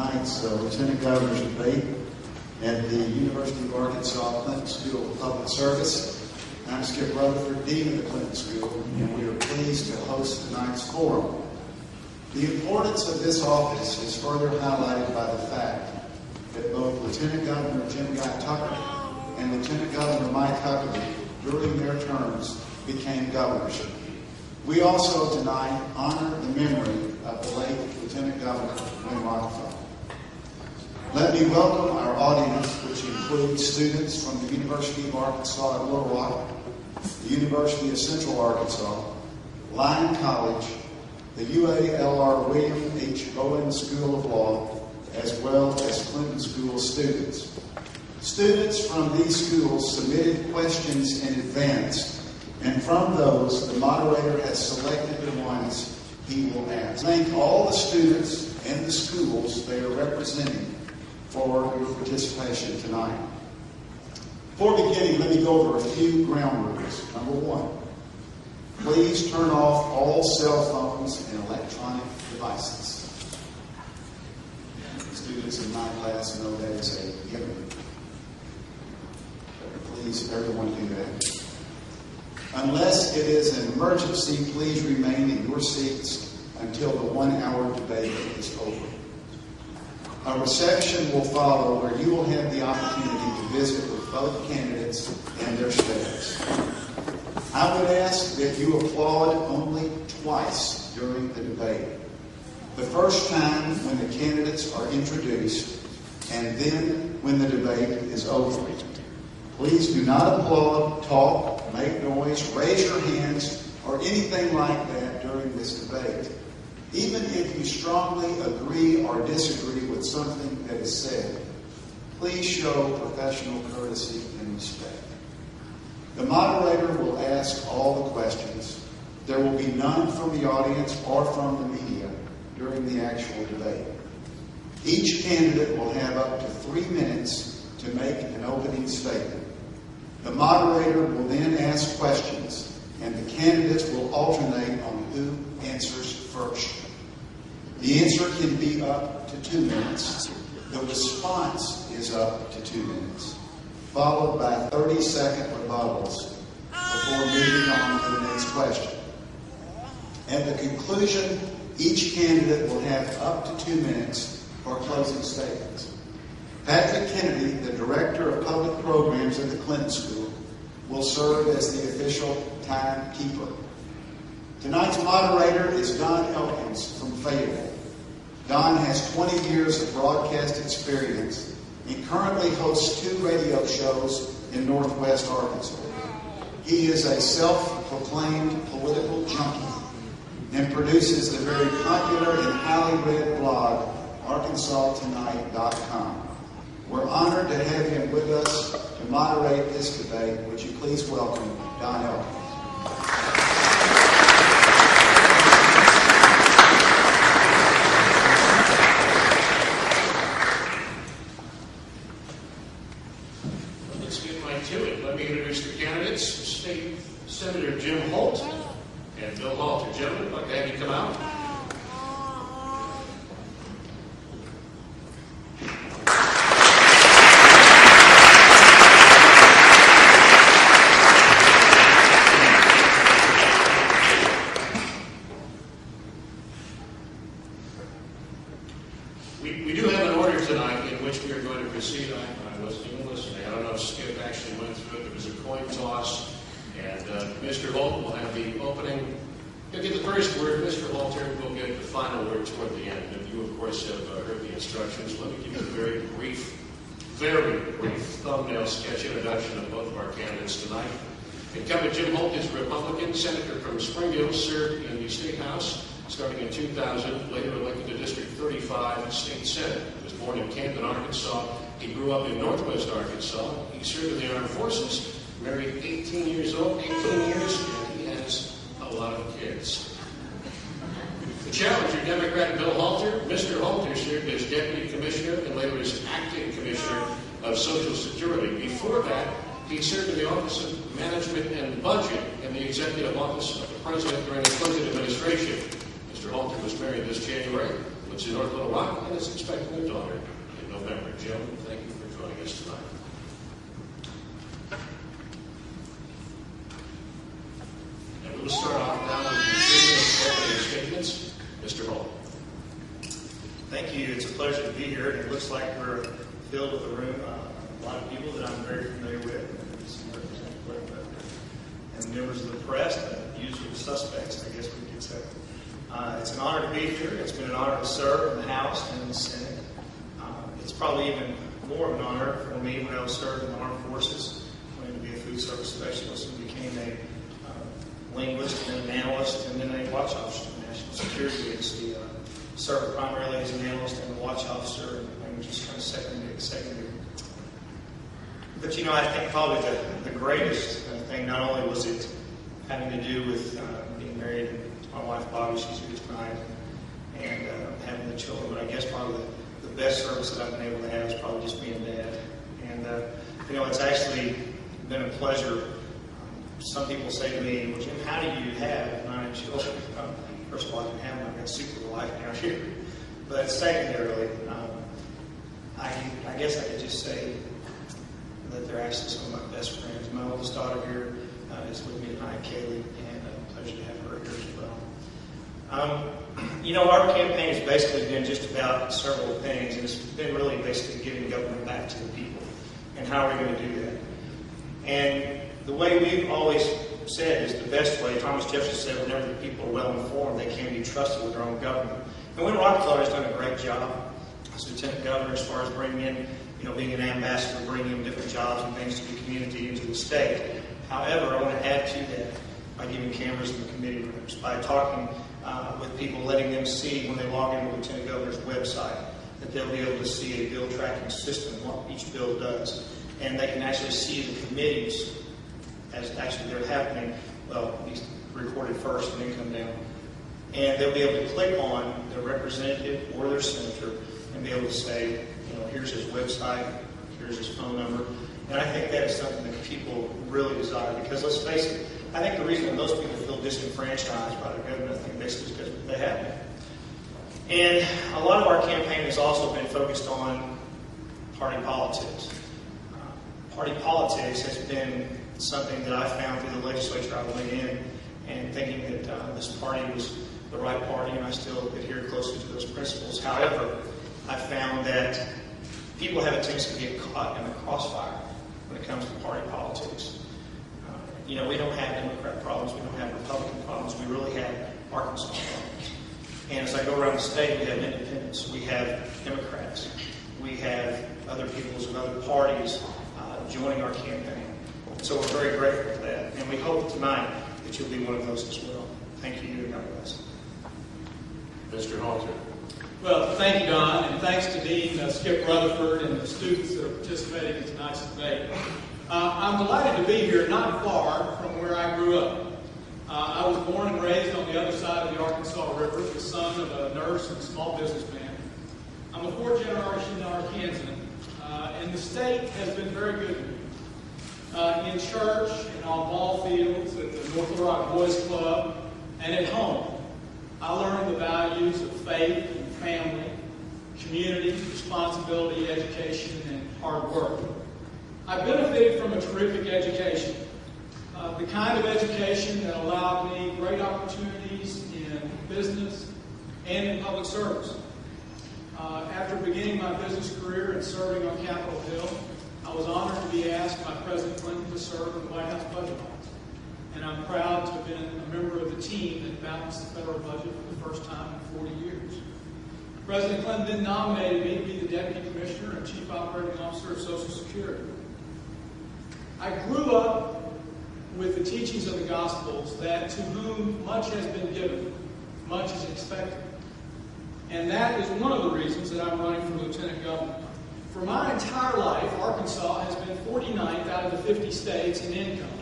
tonight's Lieutenant Governor's debate at the University of Arkansas Clinton School of Public Service. I'm Skip Rutherford, Dean of the Clinton School, and we are pleased to host tonight's forum. The importance of this office is further highlighted by the fact that both Lieutenant Governor Jim Guy Tucker and Lieutenant Governor Mike Huckabee, during their terms, became governors. We also tonight honor the memory of the late Lieutenant Governor Wayne Rockefeller. Let me welcome our audience, which includes students from the University of Arkansas at Little Rock, the University of Central Arkansas, Lyon College, the UALR William H. Bowen School of Law, as well as Clinton School students. Students from these schools submitted questions in advance, and from those, the moderator has selected the ones he will ask. Thank all the students and the schools they are representing for your participation tonight. Before beginning, let me go over a few ground rules. Number one, please turn off all cell phones and electronic devices. Students in my class know that is a given. Please, everyone do that. Unless it is an emergency, please remain in your seats until the 1-hour debate is over. A reception will follow where you will have the opportunity to visit with both candidates and their staffs. I would ask that you applaud only twice during the debate. The first time when the candidates are introduced, and then when the debate is over. Please do not applaud, talk, make noise, raise your hands, or anything like that during this debate. Even if you strongly agree or disagree with something that is said, please show professional courtesy and respect. The moderator will ask all the questions. There will be none from the audience or from the media during the actual debate. Each candidate will have up to 3 minutes to make an opening statement. The moderator will then ask questions, and the candidates will alternate on who answers first. The answer can be up to 2 minutes. The response is up to 2 minutes, followed by 30-second rebuttals before moving on to the next question. At the conclusion, each candidate will have up to 2 minutes for closing statements. Patrick Kennedy, the Director of Public Programs at the Clinton School, will serve as the official timekeeper. Tonight's moderator is Don Elkins from Fayetteville. Don has 20 years of broadcast experience and currently hosts 2 radio shows in Northwest Arkansas. He is a self-proclaimed political junkie and produces the very popular and highly read blog, ArkansasTonight.com. We're honored to have him with us to moderate this debate. Would you please welcome Don Elkins. Let's get right to it. Let me introduce the candidates. State Senator Jim Holt and Bill Halter. Gentlemen, I'd like to have you come out. We do have an order tonight in which we are going to proceed. I wasn't even listening. I don't know if Skip actually went through it. There was a coin toss, and Mr. Holt will have the opening. He'll get the first word. Mr. Halter will get the final word toward the end. And you, of course, have heard the instructions. Let me give you a very brief thumbnail sketch introduction of both of our candidates tonight. Incumbent Jim Holt is a Republican senator from Springfield, served in the State House starting in 2000, later elected to District 35 State Senate. He was born in Camden, Arkansas. He grew up in Northwest Arkansas. He served in the Armed Forces, married 18 years old, 18 years, and he has a lot of kids. The challenger, Democrat Bill Halter. Mr. Halter served as Deputy Commissioner and later as Acting Commissioner of Social Security. Before that, he served in the Office of Management and Budget in the Executive Office of the President during the Clinton administration. Mr. Halter was married this January lives in North Little Rock and is expecting a daughter in November. Jim, thank you for joining us tonight. And we'll start off now with the opening statements. Mr. Holt. Thank you. It's a pleasure to be here. And it looks like we're filled with a room. A lot of people that I'm very familiar with. Some representatives and members of the press, the usual suspects, I guess we could say. It's an honor to be here. It's been an honor to serve in the House and in the Senate. It's probably even more of an honor for me when I was serving in the Armed Forces, went to be a food service specialist and became a linguist and then an analyst and then a watch officer for National Security Agency. Served primarily as an analyst and a watch officer, and just kind of secondary. But you know, I think probably the greatest thing, not only was it having to do with being married to my wife Bobby, she's here tonight, and having the children, but I guess probably the best service that I've been able to have is probably just being dad. And you know, it's actually been a pleasure. Some people say to me, "Well, Jim, how do you have 9 children?" First of all, I can have them. I've got super life down here. But secondarily, I guess I could just say that they're actually some of my best friends. My oldest daughter here is with me tonight, Kaylee, and a pleasure to have her here as well. You know, our campaign has basically been just about several things, and it's been really basically giving government back to the people. And how are we going to do that? And the way we've always said is the best way. Thomas Jefferson said, whenever the people are well informed, they can be trusted with their own government. And Win Rockefeller has done a great job as lieutenant governor as far as bringing in, you know, being an ambassador, bringing in different jobs and things to the community and to the state. However, I want to add to that by giving cameras in the committee rooms, by talking with people, letting them see when they log into the lieutenant governor's website that they'll be able to see a bill tracking system, what each bill does. And they can actually see the committees as actually they're happening, well, these recorded first and then come down. And they'll be able to click on their representative or their senator and be able to say, you know, here's his website, here's his phone number. And I think that is something that people really desire because let's face it, I think the reason that most people feel disenfranchised by the government, I think basically is because they have been. And a lot of our campaign has also been focused on party politics. Party politics has been something that I found through the legislature I went in and thinking that this party was the right party, and I still adhere closely to those principles. However, I found that people have a tendency to get caught in the crossfire when it comes to party politics. You know, we don't have Democrat problems, we don't have Republican problems, we really have Arkansas problems. And as I go around the state, we have independents, we have Democrats, we have other peoples and other parties joining our campaign. So we're very grateful for that. And we hope tonight that you'll be one of those as well. Thank you, and God bless. Mr. Halter. Well, thank you, Don, and thanks to Dean Skip Rutherford and the students that are participating in tonight's debate. I'm delighted to be here, not far from where I grew up. I was born and raised on the other side of the Arkansas River, the son of a nurse and small businessman. I'm a fourth-generation Arkansan, and the state has been very good to me. In church, and on ball fields, at the North Little Rock Boys Club, and at home, I learned the values of faith and family, community, responsibility, education, and hard work. I benefited from a terrific education, the kind of education that allowed me great opportunities in business and in public service. After beginning my business career and serving on Capitol Hill, I was honored to be asked by President Clinton to serve in the White House Budget Office. And I'm proud to have been a member of the team that balanced the federal budget for the first time in 40 years. President Clinton then nominated me to be the Deputy Commissioner and Chief Operating Officer of Social Security. I grew up with the teachings of the Gospels that to whom much has been given, much is expected. And that is one of the reasons that I'm running for Lieutenant Governor. For my entire life, Arkansas has been 49th out of the 50 states in income,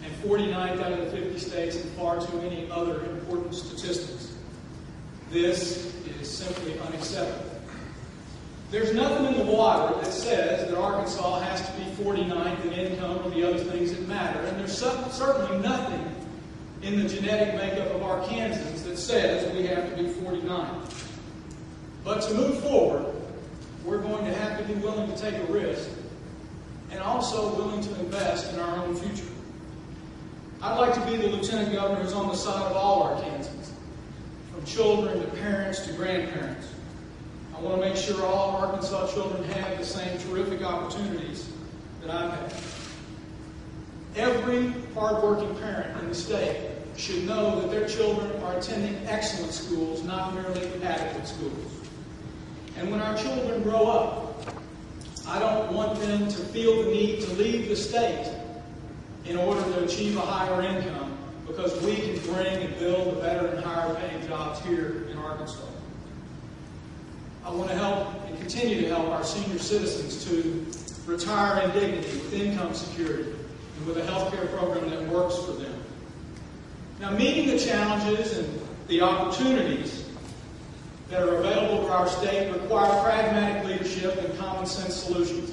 and 49th out of the 50 states in far too many other important statistics. This is simply unacceptable. There's nothing in the water that says that Arkansas has to be 49th in income or the other things that matter, and there's certainly nothing in the genetic makeup of Arkansans that says we have to be 49th. But to move forward, we're going to have to be willing to take a risk and also willing to invest in our own future. I'd like to be the lieutenant governor who's on the side of all Arkansans, from children to parents to grandparents. I want to make sure all Arkansas children have the same terrific opportunities that I've had. Every hardworking parent in the state should know that their children are attending excellent schools, not merely adequate schools. And when our children grow up, I don't want them to feel the need to leave the state in order to achieve a higher income, because we can bring and build better and higher paying jobs here in Arkansas. I want to help and continue to help our senior citizens to retire in dignity with income security and with a health care program that works for them. Now, meeting the challenges and the opportunities that are available to our state require pragmatic leadership and common sense solutions.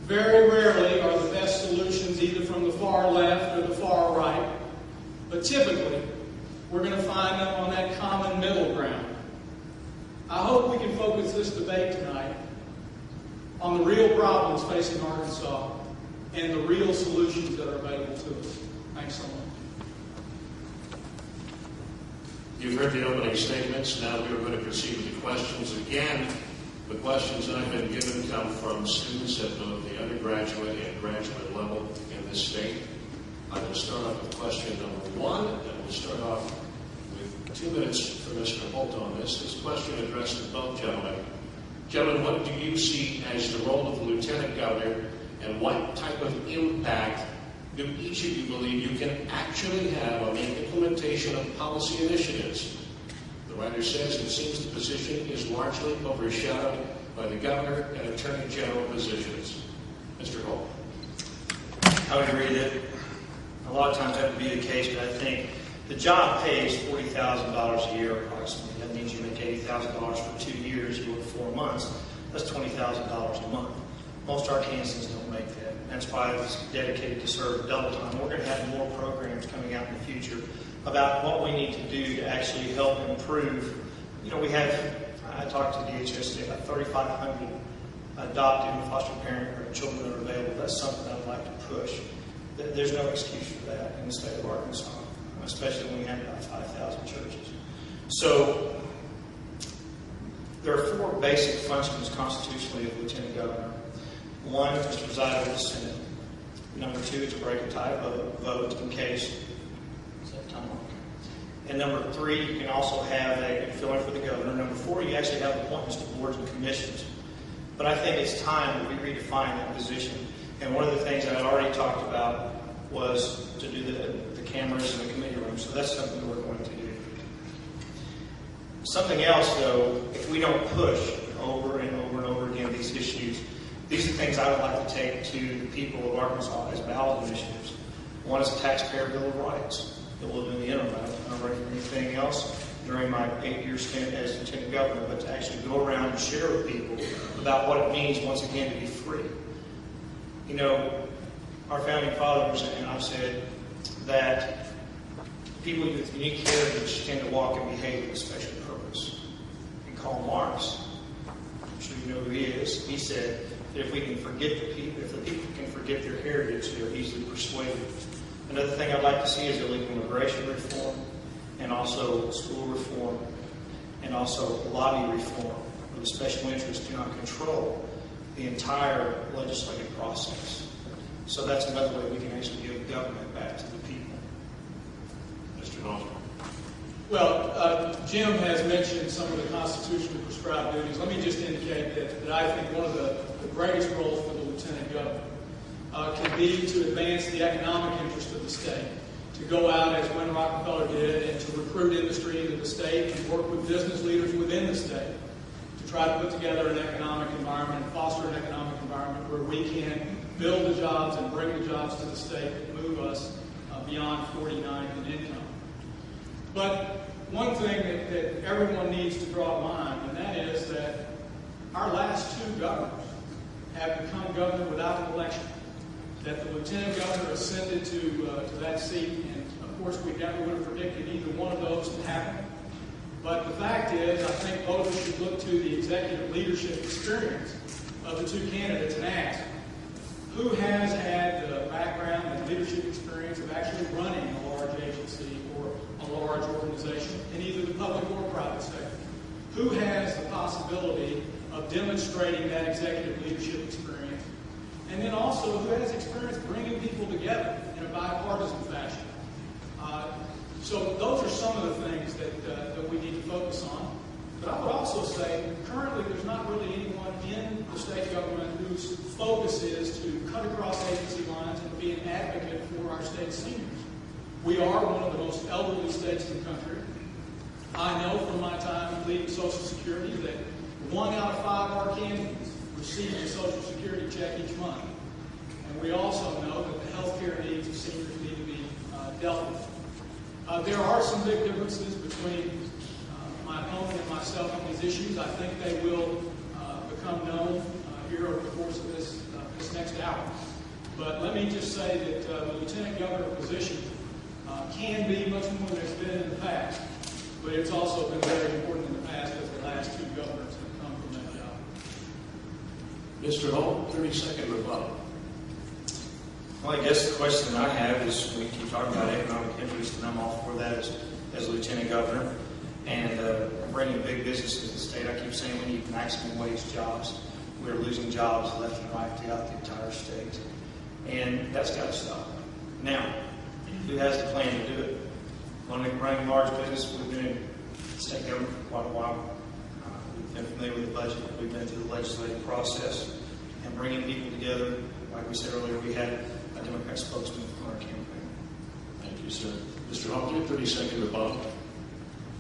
Very rarely are the best solutions either from the far left or the far right, but typically we're going to find them on that common middle ground. I hope we can focus this debate tonight on the real problems facing Arkansas and the real solutions that are available to us. Thanks so much. You've heard the opening statements. Now we are going to proceed with the questions. Again, the questions that I've been given come from students at both the undergraduate and graduate level in this state. I will start off with question number 1, and we'll start off with 2 minutes for Mr. Holt on this. This question addressed to both gentlemen. Gentlemen, what do you see as the role of the lieutenant governor, and what type of impact do each of you believe you can actually have on the implementation of policy initiatives? The writer says it seems the position is largely overshadowed by the governor and attorney general positions. Mr. Holt. I would agree that a lot of times that would be the case, but I think the job pays $40,000 a year approximately. That means you make $80,000 for 2 years, you work 4 months. That's $20,000 a month. Most Arkansans don't make that. That's why I was dedicated to serve double time. We're going to have more programs coming out in the future about what we need to do to actually help improve. You know, we have, I talked to DHS today, about 3,500 adopted and foster parent or children that are available. That's something I would like to push. There's no excuse for that in the state of Arkansas, especially when we have about 5,000 churches. So there are 4 basic functions constitutionally of lieutenant governor. 1 is to preside over the Senate. Number 2 is to break a tie vote in case. Is that time on? And number 3, you can also have a fill-in for the governor. Number 4, you actually have appointments to boards and commissions. But I think it's time that we redefine that position. And one of the things that I already talked about was to do the cameras in the committee room. So that's something we're going to do. Something else, though, if we don't push over and over and over again these issues, these are things I would like to take to the people of Arkansas as ballot initiatives. 1 is a taxpayer bill of rights that we'll do in the interim. I'm not ready for anything else during my 8-year stint as lieutenant governor, but to actually go around and share with people about what it means, once again, to be free. You know, our founding fathers and I said that people with unique heritage tend to walk and behave with a special purpose. And Karl Marx, I'm sure you know who he is, he said that if we can forget the people, if the people can forget their heritage, they're easily persuaded. Another thing I'd like to see is illegal immigration reform, and also school reform, and also lobby reform, where the special interests do not control the entire legislative process. So that's another way we can actually give government back to the people. Mr. Halter. Well, Jim has mentioned some of the constitutionally prescribed duties. Let me just indicate that I think one of the greatest roles for the lieutenant governor can be to advance the economic interest of the state, to go out as Win Rockefeller did and to recruit industry into the state and work with business leaders within the state to try to put together an economic environment and foster an economic environment where we can build the jobs and bring the jobs to the state and move us beyond 49 in income. But one thing that everyone needs to draw in mind, and that is that our last 2 governors have become governor without an election. That the lieutenant governor ascended to that seat, and of course we never would have predicted either one of those to happen. But the fact is, I think voters should look to the executive leadership experience of the two candidates and ask, who has had the background and leadership experience of actually running a large agency or a large organization in either the public or private sector? Who has the possibility of demonstrating that executive leadership experience? And then also, who has experience bringing people together in a bipartisan fashion? So those are some of the things that we need to focus on. But I would also say, currently there's not really anyone in the state government whose focus is to cut across agency lines and be an advocate for our state seniors. We are one of the most elderly states in the country. I know from my time leading Social Security that 1 out of 5 Arkansans receive a Social Security check each month. And we also know that the health care needs of seniors need to be dealt with. There are some big differences between my opponent and myself on these issues. I think they will become known here over the course of this next hour. But let me just say that the lieutenant governor position can be much more than it's been in the past. But it's also been very important in the past as the last 2 governors have come from that job. Mr. Holt, 30-second rebuttal. Well, I guess the question that I have is, we keep talking about economic interest, and I'm all for that as lieutenant governor. And bringing big businesses to the state, I keep saying we need maximum wage jobs. We're losing jobs left and right throughout the entire state. And that's got to stop. Now, who has the plan to do it? When we bring large business, we've been in state government for quite a while. We've been familiar with the budget. We've been through the legislative process. And bringing people together, like we said earlier, we had a Democrat spokesman on our campaign. Thank you, sir. Mr. Halter, 30-second rebuttal.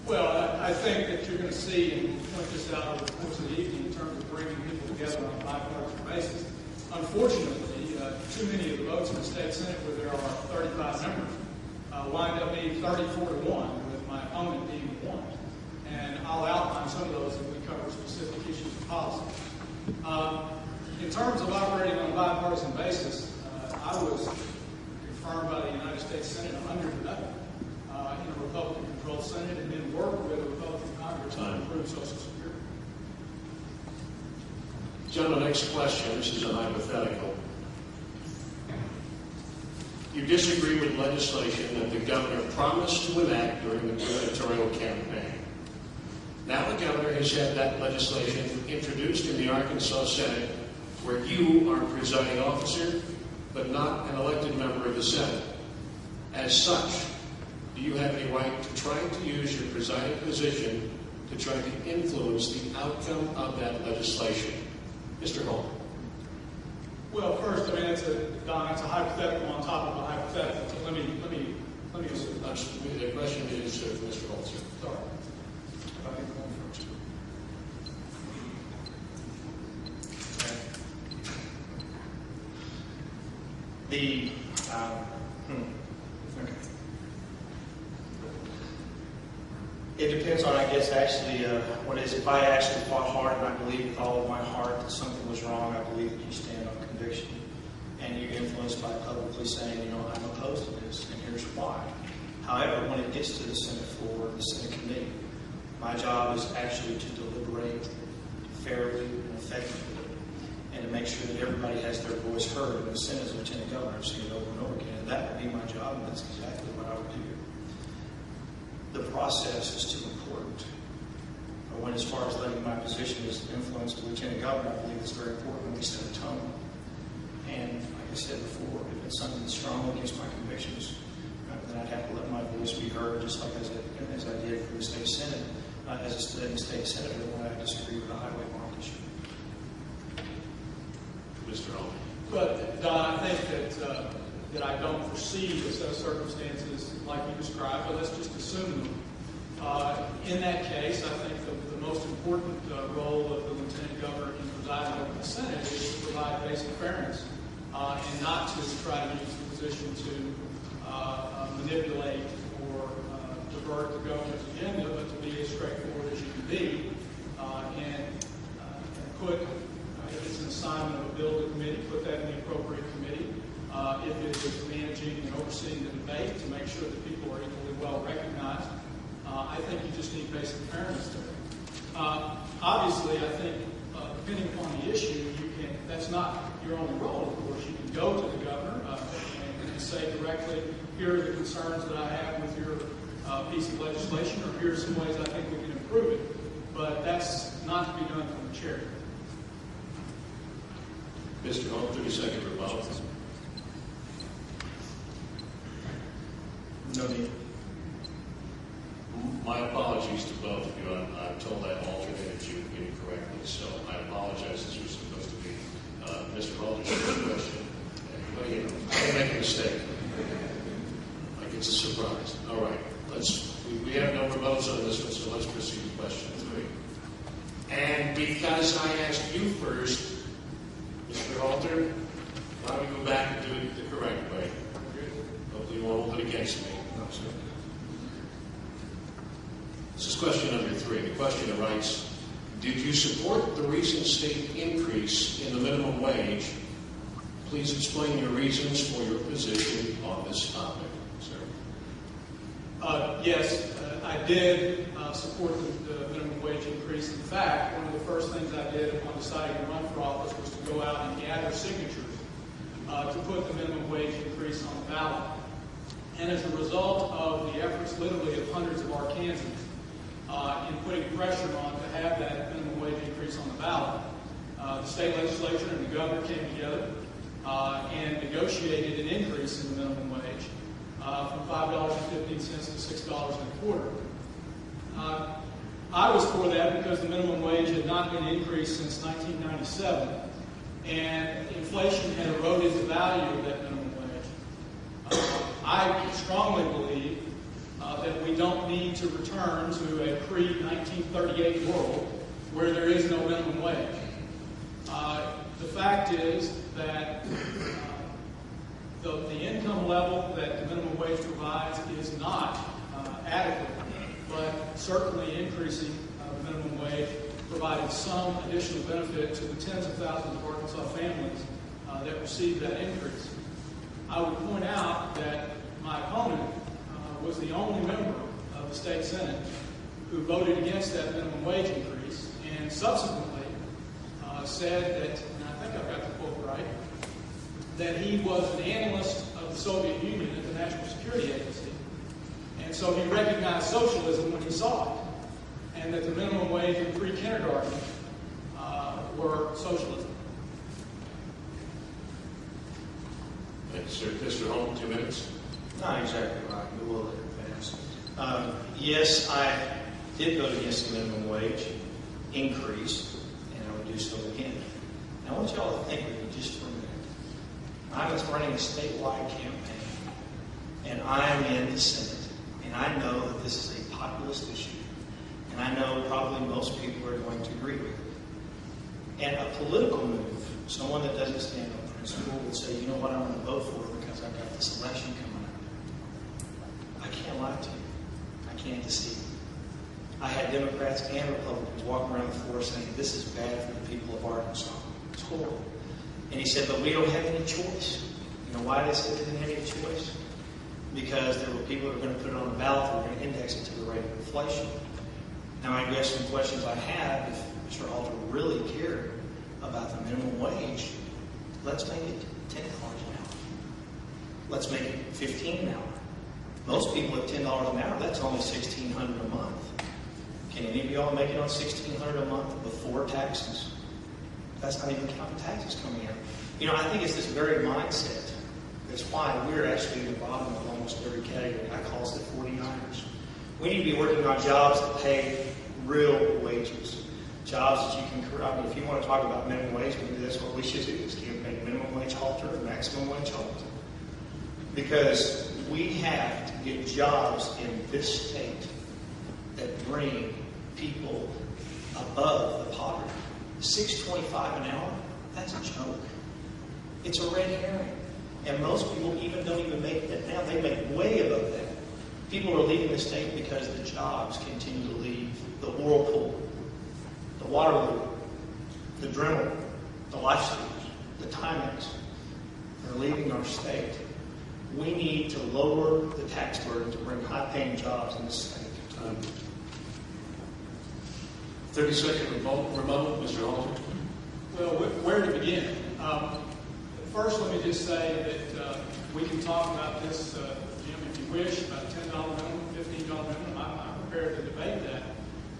Well, I think that you're going to see, and we'll point this out over the course of the evening in terms of bringing people together on a bipartisan basis. Unfortunately, too many of the votes in the state Senate, where there are 35 members, wind up being 34-1, with my opponent being 1. And I'll outline some of those as we cover specific issues of policy. In terms of operating on a bipartisan basis, I was confirmed by the United States Senate 100-0 in a Republican-controlled Senate, and then worked with a Republican Congress to improve Social Security. Gentlemen, next question. This is a hypothetical. You disagree with legislation that the governor promised to enact during the gubernatorial campaign. Now the governor has had that legislation introduced in the Arkansas Senate, where you are presiding officer, but not an elected member of the Senate. As such, do you have any right to try to use your presiding position to try to influence the outcome of that legislation? Mr. Holt. Well, first, I mean, Don, it's a hypothetical on top of a hypothetical. So let me assume. The question is for Mr. Holt, sir. Sorry. I'll be going first. Okay. It depends on, I guess, actually, what is. If I actually fought hard and I believe with all of my heart that something was wrong, I believe that you stand on conviction. And you're influenced by publicly saying, I'm opposed to this, and here's why. However, when it gets to the Senate floor, the Senate committee, my job is actually to deliberate fairly and effectively, and to make sure that everybody has their voice heard. And the Senate, as Lieutenant Governor, I've seen it over and over again, and that would be my job, and that's exactly what I would do. The process is too important. But as far as letting my position as influence the Lieutenant Governor, I believe it's very important when we set a tone. And like I said before, if it's something that's strong against my convictions, then I'd have to let my voice be heard, just like as I did for the state Senate, as a sitting state senator when I disagree with the highway mark issue. Mr. Holt. But, Don, I think that I don't foresee a set of circumstances like you described, but let's just assume them. In that case, I think the most important role of the Lieutenant Governor in presiding over the Senate is to provide basic fairness and not to try to use the position to manipulate or divert the governor's agenda, but to be as straightforward as you can be and put, if it's an assignment of a bill to committee, put that in the appropriate committee. If it is managing and overseeing the debate, to make sure that people are equally well recognized. I think you just need basic fairness there. Obviously, I think depending upon the issue, that's not your only role, of course. You can go to the governor and say directly, here are the concerns that I have with your piece of legislation, or here are some ways I think we can improve it. But that's not to be done from the chair. Mr. Holt, 30-second rebuttal. No need. My apologies to both of you. I'm told I alternated you incorrectly, so I apologize. This was supposed to be Mr. Halter's first question. But, you know, I can make a mistake. Like it's a surprise. All right. We have no rebuttals on this one, so let's proceed to question 3. And because I asked you first, Mr. Halter, why don't we go back and do it the correct way? Hopefully you won't hold it against me. No, sir. This is question number 3. The questioner writes, did you support the recent state increase in the minimum wage? Please explain your reasons for your position on this topic, sir. Yes, I did support the minimum wage increase. In fact, one of the first things I did upon deciding to run for office was to go out and gather signatures to put the minimum wage increase on the ballot. And as a result of the efforts literally of hundreds of Arkansans in putting pressure on to have that minimum wage increase on the ballot, the state legislature and the governor came together and negotiated an increase in the minimum wage from $5.15 to $6.25. I was for that because the minimum wage had not been increased since 1997, and inflation had eroded the value of that minimum wage. I strongly believe that we don't need to return to a pre-1938 world where there is no minimum wage. The fact is that the income level that the minimum wage provides is not adequate, but certainly increasing the minimum wage provided some additional benefit to the tens of thousands of Arkansas families that received that increase. I would point out that my opponent was the only member of the state Senate who voted against that minimum wage increase, and subsequently said that, and I think I've got the quote right, that he was an analyst of the Soviet Union at the National Security Agency, and so he recognized socialism when he saw it, and that the minimum wage in pre-kindergarten were socialism. Thank you, sir. Mr. Holt, 2 minutes. Not exactly right. We will let it pass. Yes, I did vote against the minimum wage increase, and I would do so again. Now, I want y'all to think with me just for a minute. I was running a statewide campaign, and I am in the Senate, and I know that this is a populist issue, and I know probably most people are going to agree with it. And a political move, someone that doesn't stand on principle would say, you know what, I'm going to vote for it because I've got this election coming up. I can't lie to you. I can't deceive you. I had Democrats and Republicans walking around the floor saying, this is bad for the people of Arkansas. It's horrible. And he said, but we don't have any choice. You know why they said they didn't have any choice? Because there were people that were going to put it on the ballot that were going to index it to the rate of inflation. Now, I guess some questions I have, if Mr. Halter really cared about the minimum wage, let's make it $10 an hour. Let's make it $15 an hour. Most people at $10 an hour, that's only $1,600 a month. Can any of y'all make it on $1,600 a month before taxes? That's not even counting taxes coming in. You know, I think it's this very mindset. That's why we're actually at the bottom of almost every category. I call us the 49ers. We need to be working on jobs that pay real wages. Jobs that you can, I mean, if you want to talk about minimum wage, maybe that's what we should do, is make minimum wage halter or maximum wage halter. Because we have to get jobs in this state that bring people above the poverty. $6.25 an hour, that's a joke. It's a red herring. And most people don't even make that now. They make way above that. People are leaving the state because the jobs continue to leave. The Whirlpool, the Waterloo, the Dremel, the Lifesavers, the Timex, they're leaving our state. We need to lower the tax burden to bring high-paying jobs in the state. 30-second rebuttal, Mr. Halter. Well, where to begin? First, let me just say that we can talk about this, Jim, if you wish, about $10 minimum, $15 minimum. I'm prepared to debate that.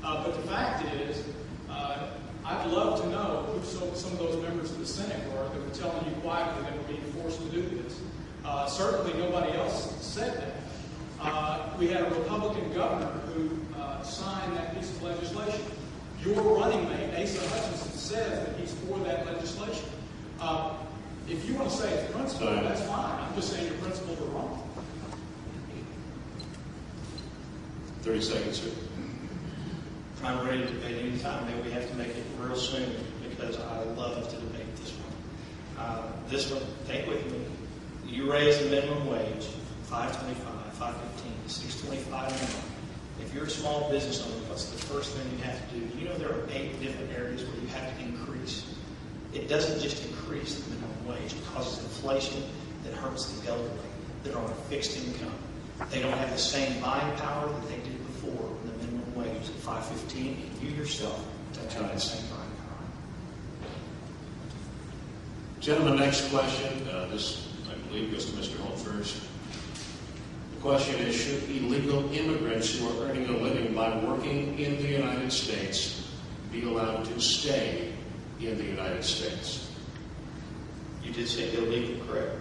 But the fact is, I'd love to know who some of those members of the Senate were that were telling you quietly they were being forced to do this. Certainly nobody else said that. We had a Republican governor who signed that piece of legislation. Your running mate, Asa Hutchinson, says that he's for that legislation. If you want to say it's principle, that's fine. I'm just saying your principles are wrong. 30 seconds, sir. I'm ready to debate any time. Maybe we have to make it real soon because I love to debate this one. This one, think with me. You raise the minimum wage, $5.25, $5.15, $6.25 minimum. If you're a small business owner, what's the first thing you have to do? You know there are 8 different areas where you have to increase. It doesn't just increase the minimum wage. It causes inflation that hurts the elderly that are on a fixed income. They don't have the same buying power that they did before when the minimum wage was at $5.15, and you yourself don't have the same buying power. Gentlemen, next question. This, I believe, goes to Mr. Holt first. The question is, should illegal immigrants who are earning a living by working in the United States be allowed to stay in the United States? You did say illegal, correct?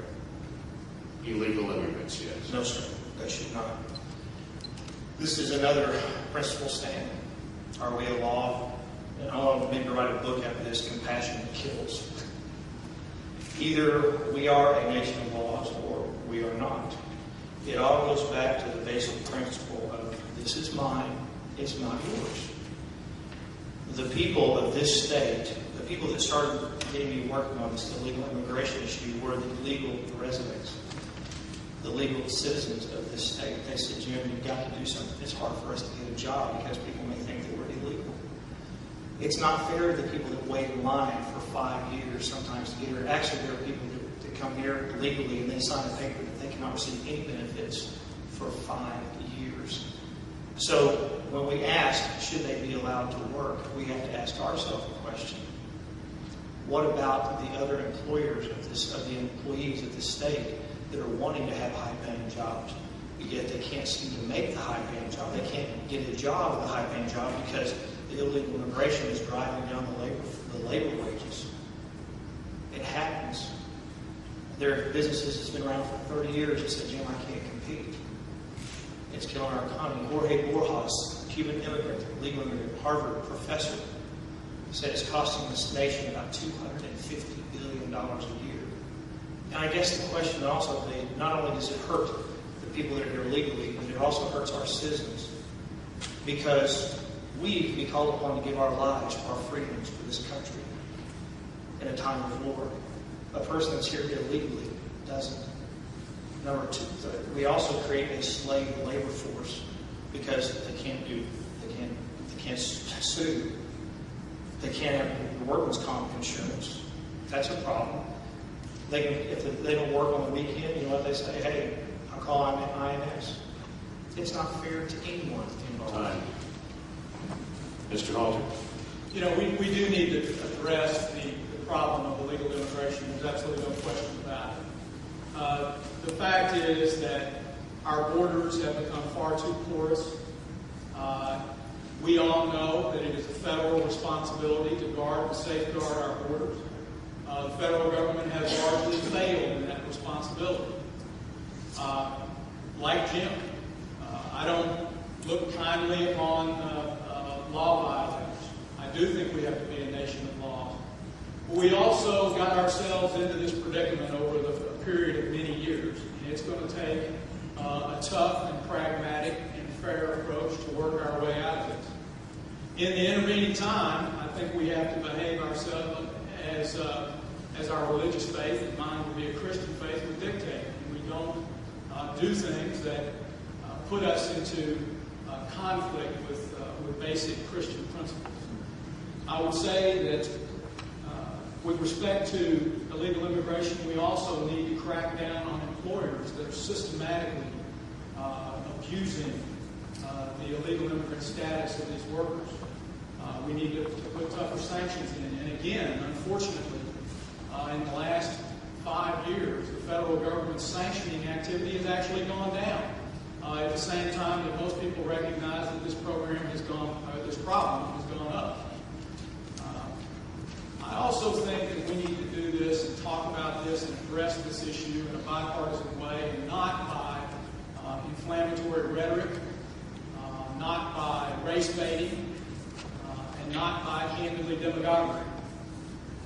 Illegal immigrants, yes. No, sir. They should not. This is another principle stand. Are we a law? And I want to maybe write a book after this, Compassion Kills. Either we are a nation of laws or we are not. It all goes back to the basic principle of this is mine, it's not yours. The people of this state, the people that started getting me working on this illegal immigration issue were the legal residents, the legal citizens of this state. They said, Jim, you've got to do something. It's hard for us to get a job because people may think that we're illegal. It's not fair to the people that wait in line for 5 years sometimes to get here. Actually, there are people that come here legally and they sign a paper that they cannot receive any benefits for 5 years. So when we ask, should they be allowed to work, we have to ask ourselves a question. What about the other employers of the employees of the state that are wanting to have high-paying jobs, yet they can't seem to make the high-paying job? They can't get a job with a high-paying job because the illegal immigration is driving down the labor wages. It happens. There are businesses that's been around for 30 years that said, Jim, I can't compete. It's killing our economy. Jorge Borjas, Cuban immigrant, legal immigrant, Harvard professor, said it's costing this nation about $250 billion a year. And I guess the question also be, not only does it hurt the people that are here legally, but it also hurts our citizens. Because we can be called upon to give our lives for our freedoms for this country in a time of war. A person that's here illegally doesn't. Number 2, we also create a slave labor force because they can't sue. They can't have the workman's comp insurance. That's a problem. If they don't work on the weekend, you know what they say? Hey, I'll call INS. It's not fair to anyone involved. Time. Mr. Halter. You know, we do need to address the problem of illegal immigration. There's absolutely no question about it. The fact is that our borders have become far too porous. We all know that it is a federal responsibility to guard and safeguard our borders. The federal government has largely failed in that responsibility. Like Jim, I don't look kindly upon law violators. I do think we have to be a nation of laws. But we also got ourselves into this predicament over the period of many years. And it's going to take a tough and pragmatic and fair approach to work our way out of this. In the intervening time, I think we have to behave ourselves as our religious faith, and mine would be a Christian faith, would dictate. And we don't do things that put us into conflict with basic Christian principles. I would say that with respect to illegal immigration, we also need to crack down on employers that are systematically abusing the illegal immigrant status of these workers. We need to put tougher sanctions in. And again, unfortunately, in the last 5 years, the federal government's sanctioning activity has actually gone down. At the same time that most people recognize that this problem has gone up. I also think that we need to do this and talk about this and address this issue in a bipartisan way, and not by inflammatory rhetoric, not by race baiting, and not by candidly demagoguery.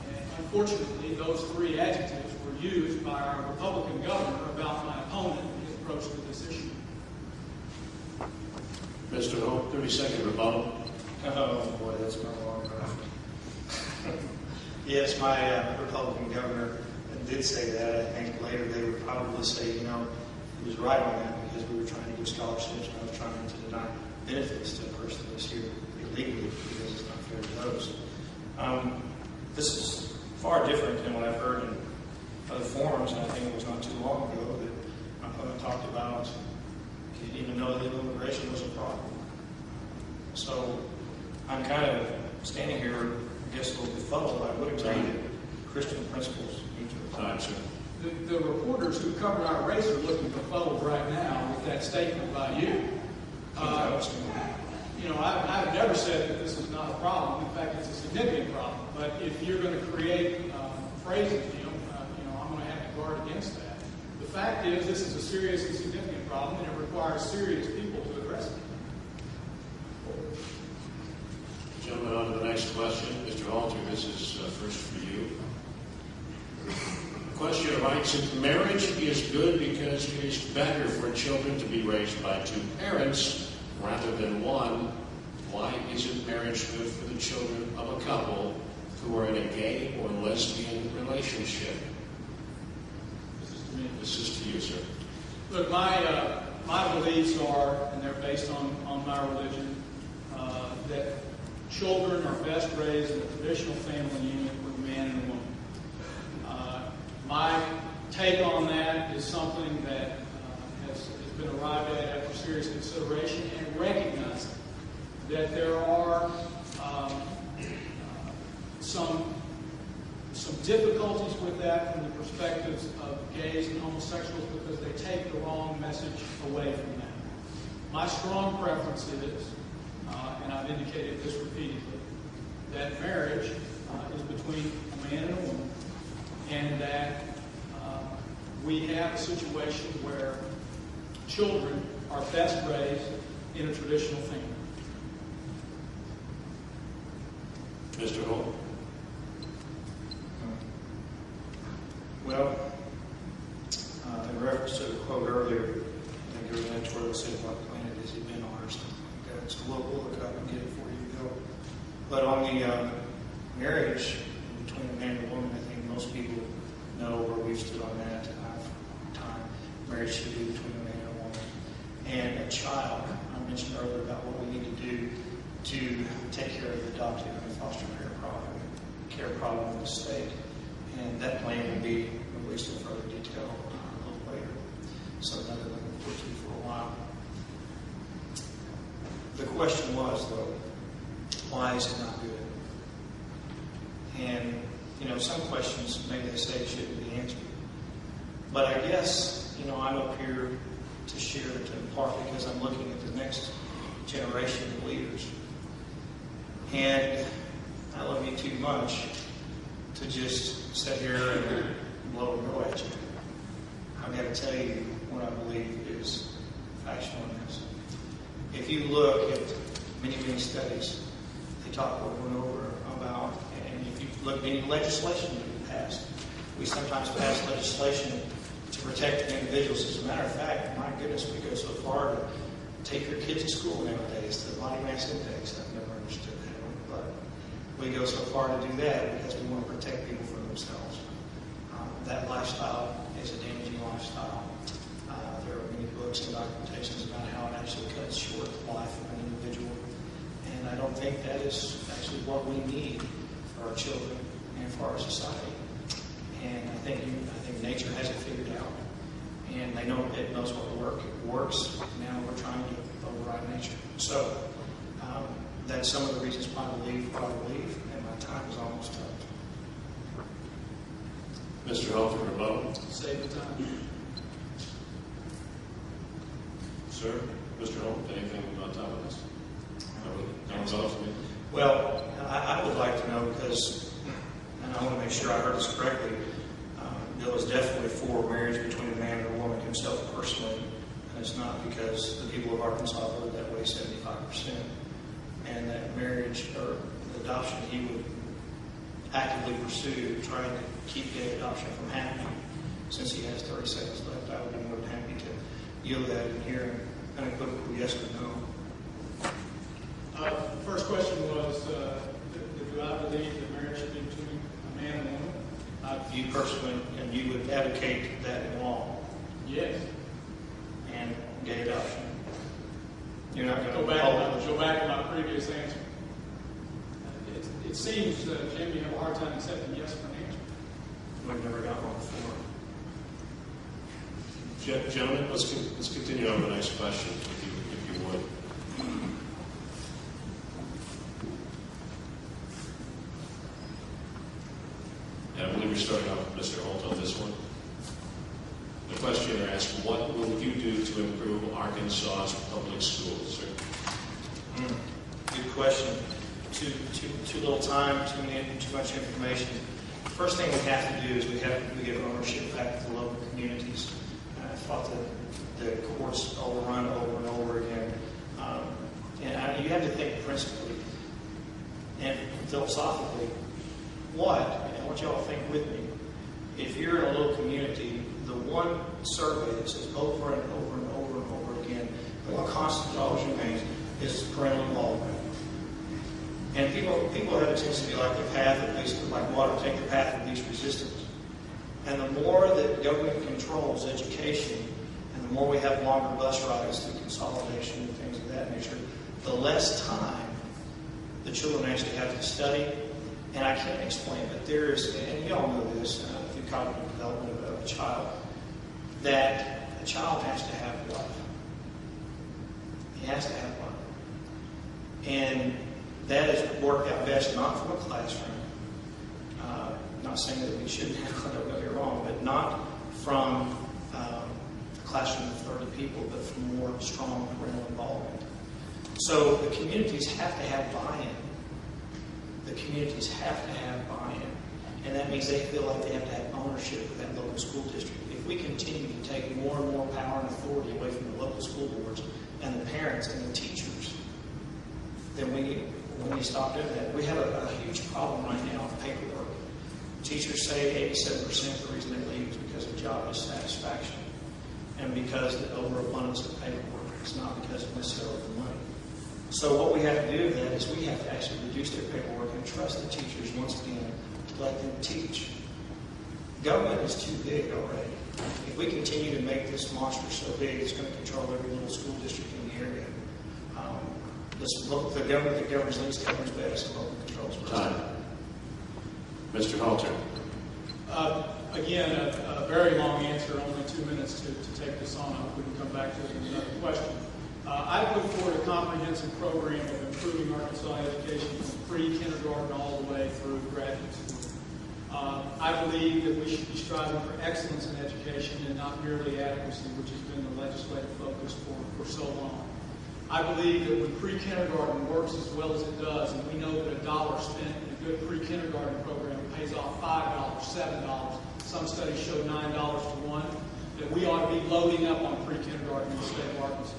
And unfortunately, those three adjectives were used by our Republican governor about my opponent in his approach to this issue. Mr. Holt, 30-second rebuttal. Oh boy, that's my long version. Yes, my Republican governor did say that. I think later they would probably say, he was right on that, because we were trying to give scholarships and I was trying to deny benefits to a person that's here illegally, because it's not fair to those. This is far different than what I've heard in other forums, and I think it was not too long ago that my opponent talked about he didn't even know illegal immigration was a problem. So I'm kind of standing here, I guess, a little befuddled. I would agree that Christian principles need to apply. Sir. The reporters who cover our race are looking befuddled right now with that statement by you. I've never said that this is not a problem. In fact, it's a significant problem. But if you're going to create phrases, I'm going to have to guard against that. The fact is, this is a serious and significant problem, and it requires serious people to address it. Gentlemen, on to the next question. Mr. Halter, this is first for you. The question writes, if marriage is good because it is better for children to be raised by two parents rather than one, why isn't marriage good for the children of a couple who are in a gay or lesbian relationship? This is to you, sir. Look, my beliefs are, and they're based on my religion, that children are best raised in a traditional family unit with a man and a woman. My take on that is something that has been arrived at after serious consideration, and recognizing that there are some difficulties with that from the perspectives of gays and homosexuals, because they take the wrong message away from that. My strong preference is, and I've indicated this repeatedly, that marriage is between a man and a woman, and that we have a situation where children are best raised in a traditional family. Mr. Holt. Well, in reference to the quote earlier, I think there was an editorial that said, what planet has he been on, or something like that. So we'll look up and get it for you, Bill. But on the marriage between a man and a woman, I think most people know where we've stood on that time. Marriage should be between a man and a woman. And a child, I mentioned earlier about what we need to do to take care of the adoptive and foster care problem in the state. And that plan will be released in further detail a little later. So another one we'll put to for a while. The question was, though, why is it not good? And, some questions, maybe they say shouldn't be answered. But I guess, I'm up here to share it in part because I'm looking at the next generation of leaders. And I love you too much to just sit here and blow and go at you. I've got to tell you what I believe is factual in this. If you look at many, many studies, they talk over and over about, and if you look at any legislation that we passed, we sometimes pass legislation to protect individuals. As a matter of fact, my goodness, we go so far to take your kids to school nowadays, the body mass index. I've never understood that one, but we go so far to do that because we want to protect people from themselves. That lifestyle is a damaging lifestyle. There are many books and documentations about how it actually cuts short the life of an individual. And I don't think that is actually what we need for our children and for our society. And I think nature has it figured out. and they know it knows what works. Now we're trying to override nature. So that's some of the reasons why I believe what I believe, and my time is almost up. Mr. Halter, rebuttal. Save the time. Sir, Mr. Holt, anything on top of this? No. Well, I would like to know because, and I want to make sure I heard this correctly, there was definitely for marriage between a man and a woman himself personally, and it's not because the people of Arkansas voted that way 75%, and that marriage or adoption he would actively pursue, trying to keep gay adoption from happening. Since he has 30 seconds left, I would be more than happy to yield that in here and unequivocal yes or no. The first question was, do I believe that marriage should be between a man and a woman? You personally, and you would advocate that in law Yes. and gay adoption. You're not going Go back to my previous answer. It seems, Jim, you have a hard time accepting yes for an answer. We've never got one before. Gentlemen, let's continue on to the next question, if you would. And I believe we're starting off with Mr. Holt on this one. The questioner asked, what will you do to improve Arkansas's public schools, sir? Good question. Too little time, too much information. The first thing we have to do is we give ownership back to the local communities. I thought the courts overrun over and over again. And you have to think principally and philosophically. What? I want you all to think with me. If you're in a little community, the one survey that says over and over and over and over again, what constant always remains is parental involvement. And people have a tendency to be like the path of least, like water, take the path of least resistance. And the more that government controls education, and the more we have longer bus rides through consolidation and things of that nature, the less time the children actually have to study. And I can't explain, but there is, and you all know this through cognitive development of a child, that a child has to have life. He has to have life. And that has worked out best not from a classroom. Not saying that we shouldn't have, don't get me wrong, but not from a classroom of 30 people, but from more strong parental involvement. So the communities have to have buy-in. The communities have to have buy-in. And that means they feel like they have to have ownership of that local school district. If we continue to take more and more power and authority away from the local school boards and the parents and the teachers, then we need to stop doing that. We have a huge problem right now with paperwork. Teachers say 87% of the reason they leave is because of job dissatisfaction and because of the overabundance of paperwork. It's not because of necessarily the money. So what we have to do then is we have to actually reduce their paperwork and trust the teachers once again to let them teach. Government is too big already. If we continue to make this monster so big, it's going to control every little school district in the area. The government that governs least governs best, and local controls best. Time. Mr. Halter. Again, a very long answer, only 2 minutes to take this on. I wouldn't come back to it in another question. I put forward a comprehensive program of improving Arkansas education from pre-kindergarten all the way through graduate school. I believe that we should be striving for excellence in education and not merely adequacy, which has been the legislative focus for so long. I believe that when pre-kindergarten works as well as it does, and we know that a dollar spent in a good pre-kindergarten program pays off $5, $7, some studies show $9 to 1, that we ought to be loading up on pre-kindergarten in the state of Arkansas.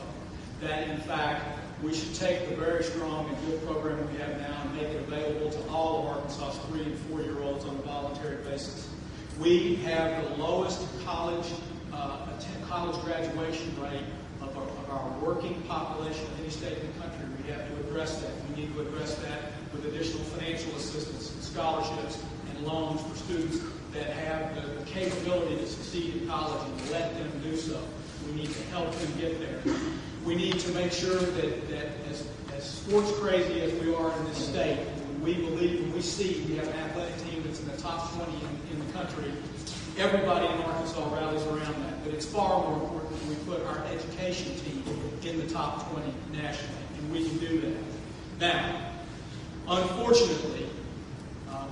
That, in fact, we should take the very strong and good program we have now and make it available to all of Arkansas's 3- and 4-year-olds on a voluntary basis. We have the lowest college graduation rate of our working population of any state in the country. We have to address that. We need to address that with additional financial assistance and scholarships and loans for students that have the capability to succeed in college and let them do so. We need to help them get there. We need to make sure that as sports crazy as we are in this state, we believe and we see we have an athletic team that's in the top 20 in the country, Everybody in Arkansas rallies around that, but it's far more important that we put our education team in the top 20 nationally, and we can do that. Now, unfortunately,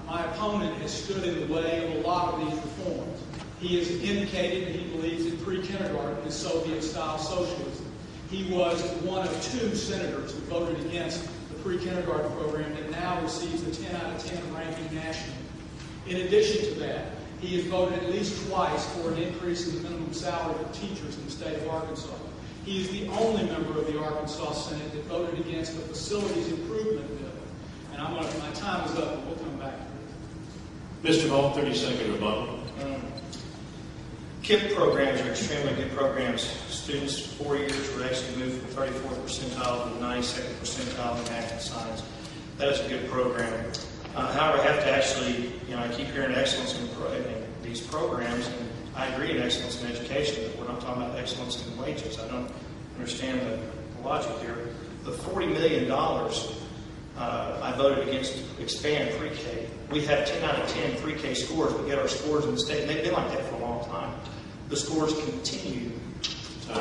my opponent has stood in the way of a lot of these reforms. He has indicated that he believes in pre-kindergarten is Soviet-style socialism. He was one of 2 senators who voted against the pre-kindergarten program that now receives a 10 out of 10 ranking nationally. In addition to that, he has voted at least twice for an increase in the minimum salary for teachers in the state of Arkansas. He is the only member of the Arkansas Senate that voted against the facilities improvement bill. And my time is up, and we'll come back to Mr. Holt, 30-second rebuttal. KIPP programs are extremely good programs. Students, 4 years, would actually move from 34th percentile to the 92nd percentile in math and science. That is a good program. However, I have to actually, I keep hearing excellence in these programs, and I agree in excellence in education, but we're not talking about excellence in wages. I don't understand the logic here. The $40 million I voted against to expand pre-K. We have 10 out of 10 pre-K scores, but yet our scores in the state, they've been like that for a long time. The scores continue to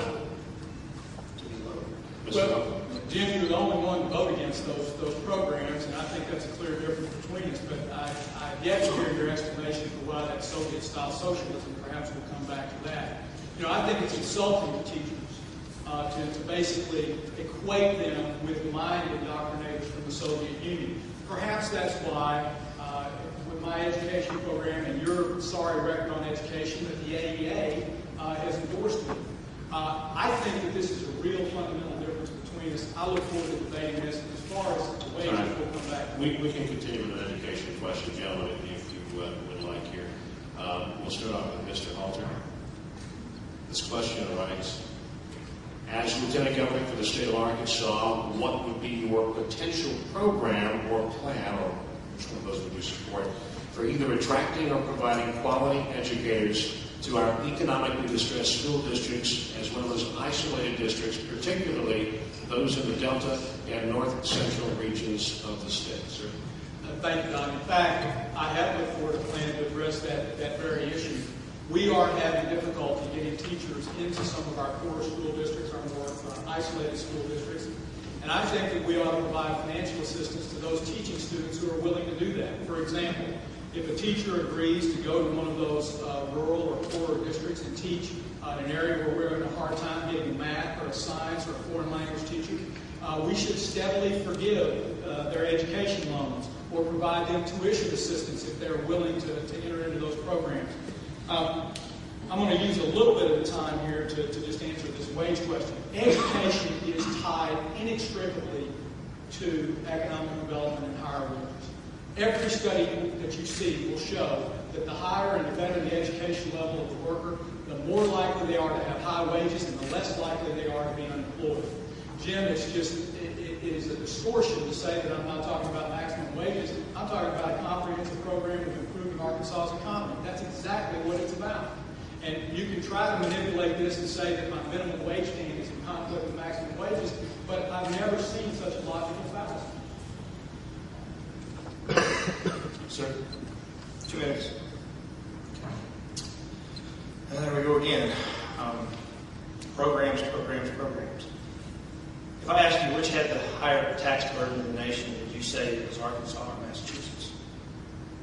be low. Well, Jim, you're the only one to vote against those programs, and I think that's a clear difference between us, but I've yet to hear your explanation for why that's Soviet-style socialism. Perhaps we'll come back to that. I think it's insulting to teachers to basically equate them with mind indoctrinators from the Soviet Union. Perhaps that's why, with my education program and your sorry record on education, that the AEA has endorsed me. I think that this is a real fundamental difference between us. I look forward to debating this. As far as the wages, we'll come back. We can continue with an education question, gentlemen, if you would like here. We'll start off with Mr. Halter. This question arises. As Lieutenant Governor for the state of Arkansas, what would be your potential program or plan, or which one of those would you support, for either attracting or providing quality educators to our economically distressed school districts as well as isolated districts, particularly those in the Delta and North Central regions of the state, sir? Thank you, Don. In fact, I have put forward a plan to address that very issue. We are having difficulty getting teachers into some of our poorer school districts, our more isolated school districts. And I think that we ought to provide financial assistance to those teaching students who are willing to do that. For example, if a teacher agrees to go to one of those rural or poorer districts and teach in an area where we're having a hard time getting a math or a science or a foreign language teacher, we should steadily forgive their education loans or provide them tuition assistance if they're willing to enter into those programs. I'm going to use a little bit of the time here to just answer this wage question. Education is tied inextricably to economic development and higher wages. Every study that you see will show that the higher and the better the education level of the worker, the more likely they are to have high wages and the less likely they are to be unemployed. Jim, it is a distortion to say that I'm not talking about maximum wages. I'm talking about a comprehensive program of improving Arkansas's economy. That's exactly what it's about. And you can try to manipulate this and say that my minimum wage standard is in conflict with maximum wages, but I've never seen such a logical fallacy. Sir, 2 minutes. And there we go again. Programs. If I ask you which had the higher tax burden in the nation, did you say it was Arkansas or Massachusetts?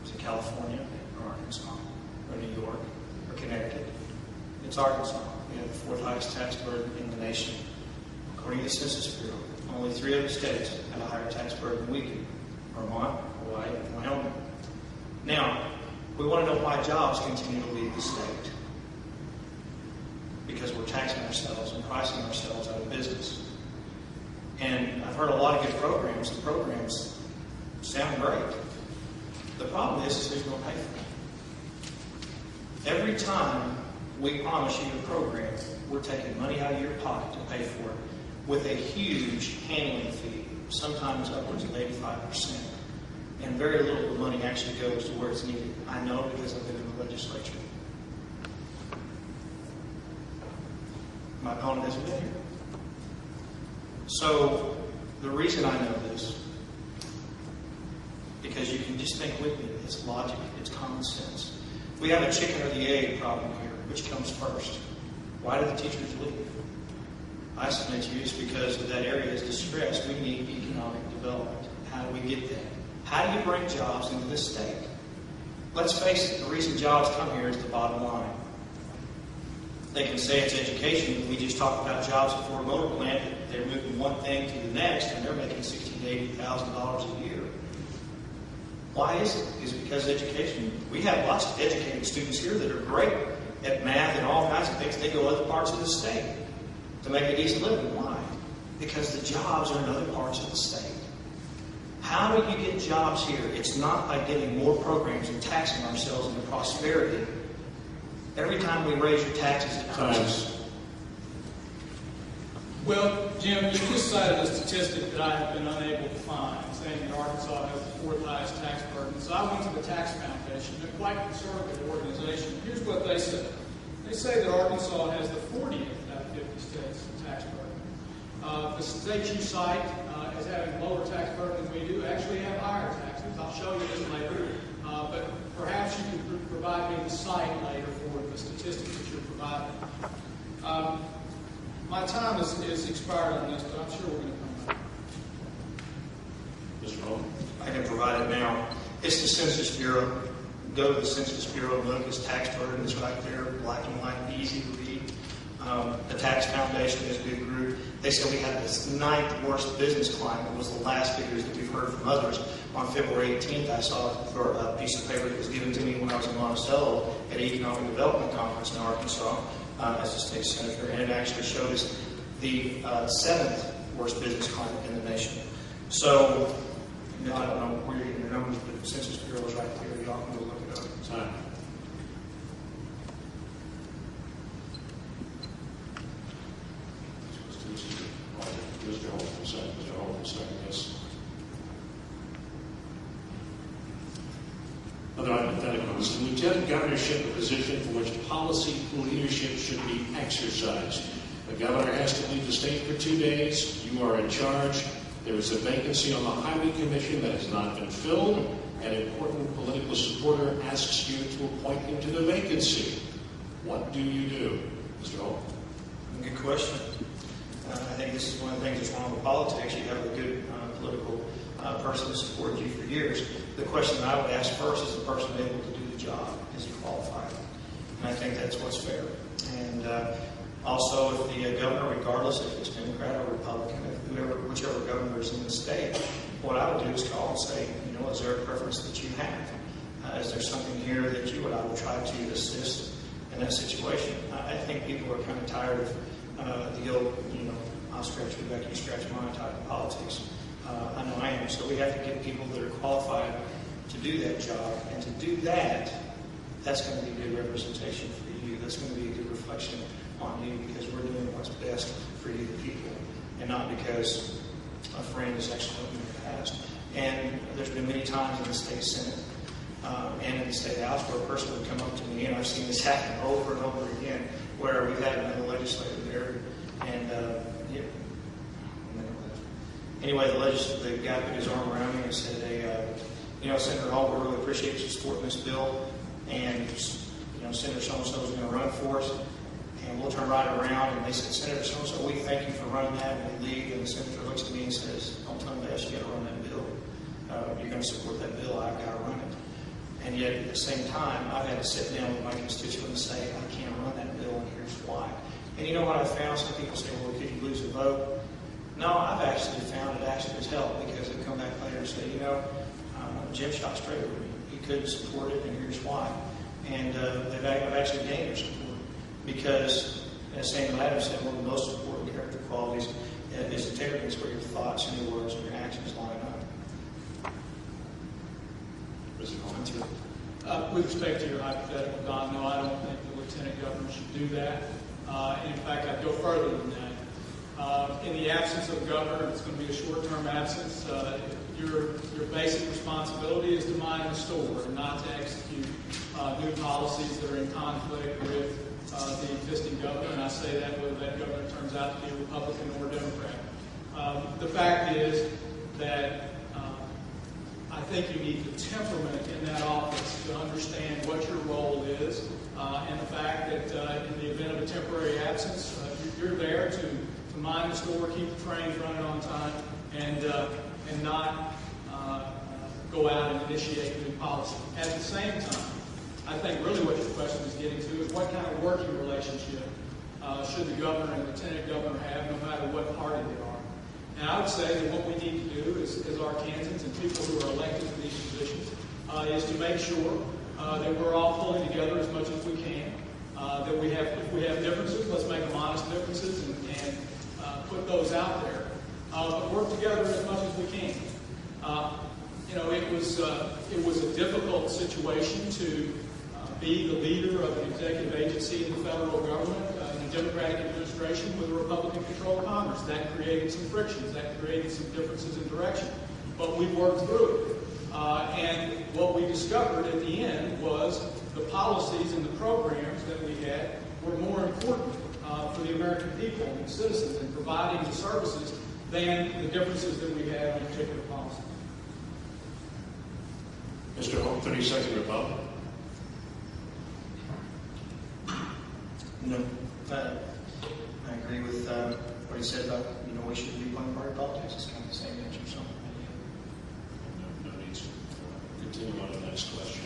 Was it California or Arkansas or New York or Connecticut? It's Arkansas. We have the 4th highest tax burden in the nation. According to the Census Bureau, only 3 other states have a higher tax burden than we do. Vermont, Hawaii, and Wyoming. Now, we want to know why jobs continue to leave the state. Because we're taxing ourselves and pricing ourselves out of business. And I've heard a lot of good programs. The programs sound great. The problem is who's going to pay for it. Every time we promise you a program, we're taking money out of your pocket to pay for it with a huge handling fee, sometimes upwards of 85%. And very little of the money actually goes to where it's needed. I know because I've been in the legislature. My opponent hasn't been here. So the reason I know this, because you can just think with me, it's logic, it's common sense. We have a chicken or the egg problem here. Which comes first? Why do the teachers leave? I submit to you it's because of that area is distressed. We need economic development. How do we get that? How do you bring jobs into this state? Let's face it, the reason jobs come here is the bottom line. They can say it's education. We just talked about jobs at Ford Motor Plant. They're moving one thing to the next, and they're making $60,000 to $80,000 a year. Why is it? It's because education. We have lots of educated students here that are great at math and all kinds of things. They go to other parts of the state to make a decent living. Why? Because the jobs are in other parts of the state. How do you get jobs here? It's not by getting more programs and taxing ourselves into prosperity. Every time we raise your taxes, it hurts. Well, Jim, you just cited a statistic that I have been unable to find, saying that Arkansas has the fourth highest tax burden. So I went to the Tax Foundation, a quite conservative organization. Here's what they said. They say that Arkansas has the 40th out of 50 states tax burden. The states you cite as having lower tax burden than we do actually have higher taxes. I'll show you this later. But perhaps you can provide me the site later for the statistics that you're providing. My time is expired on this, but I'm sure we're going to come back. Mr. Holt? I can provide it now. It's the Census Bureau. Go to the Census Bureau and look. Its tax burden is right there, black and white, easy to read. The Tax Foundation is a good group. They said we had the 9th worst business climate, was the last figures that we've heard from others. On February 18th, I saw for a piece of paper that was given to me when I was in Monticello at an Economic Development Conference in Arkansas as a state senator, and it actually showed us the 7th worst business climate in the nation. So, I don't know where you're getting your numbers, but the Census Bureau is right there. Y'all can go look it up. Time. Mr. Holt, second. Mr. Holt, second. Yes. Other hypotheticals. The lieutenant governorship a position for which policy leadership should be exercised. The governor has to leave the state for 2 days. You are in charge. There is a vacancy on the Highway Commission that has not been filled. An important political supporter asks you to appoint him to the vacancy. What do you do? Mr. Holt. Good question. I think this is one of the things that's wrong with politics. You have a good political person that supported you for years. The question that I would ask first is the person able to do the job. Is he qualified? And I think that's what's fair. And also, if the governor, regardless if it's Democrat or Republican, whichever governor is in the state, what I would do is call and say, you know, is there a preference that you have? Is there something here that I would try to assist in that situation? I think people are kind of tired of the old, I'll scratch your back, you scratch mine type of politics. I know I am. So we have to get people that are qualified to do that job. And to do that, that's going to be good representation for you. That's going to be a good reflection on you because we're doing what's best for you, the people, and not because a friend is excellent in the past. And there's been many times in the state Senate and in the state House where a person would come up to me, and I've seen this happen over and over again, where we've had another legislator there, and anyway, the guy put his arm around me and said, "Hey, Senator Holt, we really appreciate you supporting this bill, and Senator so-and-so is going to run for us." And we'll turn right around, and they said, "Senator so-and-so, we thank you for running that," and we leave, and the senator looks at me and says, "Don't tell me that you got to run that bill. You're going to support that bill. I've got to run it." And yet, at the same time, I've had to sit down with my constituents and say, "I can't run that bill, and here's why." And you know what I found? Some people say, "Well, could you lose a vote?" No, I've actually found it actually has helped because they come back later and say, Jim shot straight with me. He couldn't support it, and here's why. And I've actually gained their support because, as Samuel Adams said, one of the most important character qualities is integrity. It's where your thoughts and your words and your actions line up. With respect to your hypothetical, Don, no, I don't think the lieutenant governor should do that. In fact, I'd go further than that. In the absence of a governor, it's going to be a short-term absence. Your basic responsibility is to mind the store and not to execute new policies that are in conflict with the existing governor. And I say that whether that governor turns out to be Republican or Democrat. The fact is that I think you need the temperament in that office to understand what your role is is, and the fact that in the event of a temporary absence, you're there to mind the store, keep the trains running on time, and not go out and initiate new policy. At the same time, I think really what your question is getting to is what kind of working relationship should the governor and lieutenant governor have, no matter what party they are. And I would say that what we need to do as Arkansans and people who are elected to these positions is to make sure that we're all pulling together as much as we can. That if we have differences, let's make them honest differences and put those out there. But work together as much as we can. It was a difficult situation to be the leader of an executive agency in the federal government in a Democratic administration with a Republican-controlled Congress. That created some frictions. That created some differences in direction. But we worked through it. And what we discovered at the end was the policies and the programs that we had were more important for the American people and citizens in providing the services than the differences that we had on particular policies. Mr. Holt, 30-second rebuttal. No, I agree with what he said about, we shouldn't be playing party politics. It's kind of the same answer. So, No need to continue on to the next question.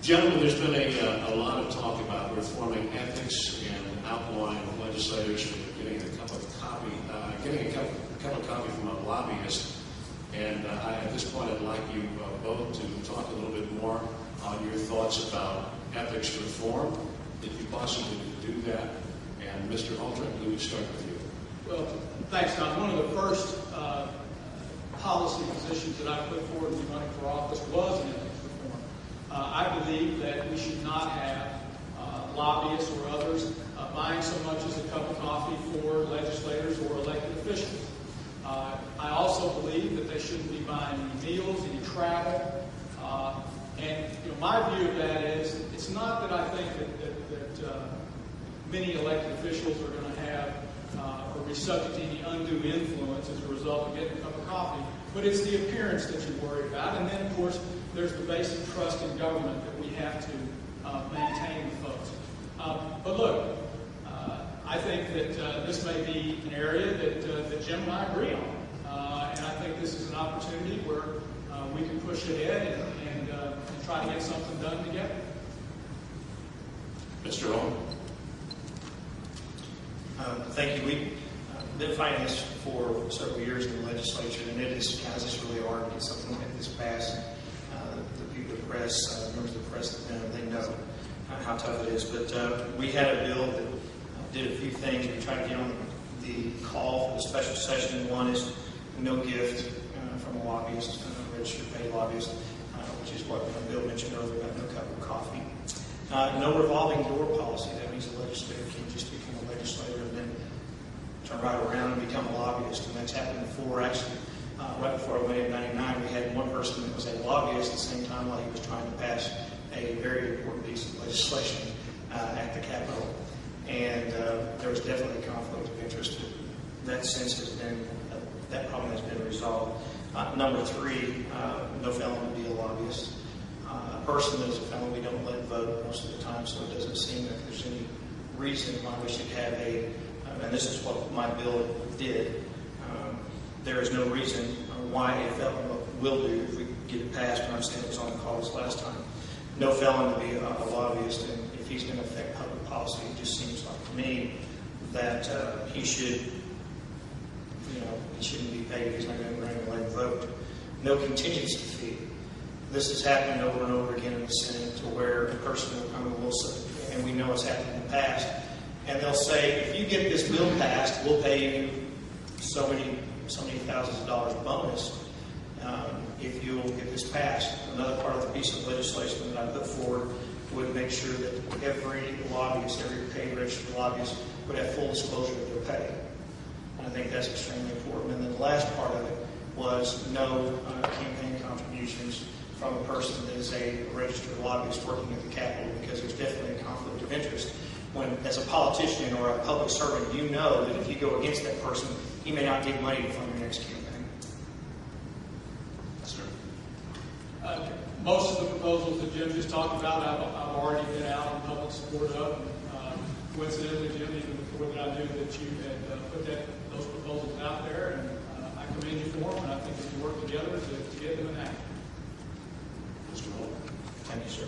Gentlemen, there's been a lot of talk about reforming ethics and outlawing legislators from getting a cup of coffee from a lobbyist. And at this point, I'd like you both to talk a little bit more on your thoughts about ethics reform, if you possibly could do that. And Mr. Halter, we would start with you. Well, thanks, Don. One of the first policy positions that I put forward in running for office was an ethics reform. I believe that we should not have lobbyists or others buying so much as a cup of coffee for legislators or elected officials. I also believe that they shouldn't be buying any meals, any travel. My view of that is, it's not that I think that many elected officials are going to have or be subject to any undue influence as a result of getting a cup of coffee, but it's the appearance that you worry about. And then, of course, there's the basic trust in government that we have to maintain with folks. But look, I think that this may be an area that Jim and I agree on. And I think this is an opportunity where we can push ahead and try to get something done together. Mr. Holt. Thank you. We've been fighting this for several years in the legislature, and it is just really hard to get something like this passed. The people of the press, members of the press, they know how tough it is. But we had a bill that did a few things. We tried to get on the call for the special session. One is no gift from a lobbyist, a registered paid lobbyist, which is what Bill mentioned earlier about no cup of coffee. No revolving door policy. That means the legislator can just become a legislator and then turn right around and become a lobbyist. And that's happened before. Actually, right before I went in 99, we had one person that was a lobbyist at the same time while he was trying to pass a very important piece of legislation at the Capitol. And there was definitely a conflict of interest. That sense has been, that problem has been resolved. Number three, no felon to be a lobbyist. A person that is a felon, we don't let vote most of the time, so it doesn't seem like there's any reason why we should have and this is what my bill did, there is no reason why a felon will do if we get it passed, and I understand it was on the call this last time. No felon to be a lobbyist, and if he's going to affect public policy, it just seems like to me that he should, he shouldn't be paid if he's not going to bring a late vote. No contingency fee. This has happened over and over again in the Senate to where a person will come and will say, and we know it's happened in the past, and they'll say, if you get this bill passed, we'll pay you so many thousands of dollars bonus if you'll get this passed. Another part of the piece of legislation that I put forward would make sure that every lobbyist, every paid registered lobbyist would have full disclosure of their pay. And I think that's extremely important. And then the last part of it was no campaign contributions from a person that is a registered lobbyist working at the Capitol, because there's definitely a conflict of interest. When, as a politician or a public servant, you know that if you go against that person, he may not get money to fund your next campaign. Sir. Most of the proposals that Jim just talked about, I've already been out in public support of. Coincidentally, Jim, even before that I knew that you had put those proposals out there, and I commend you for them, and I think we can work together to get them enacted. Mr. Holt. Thank you, sir.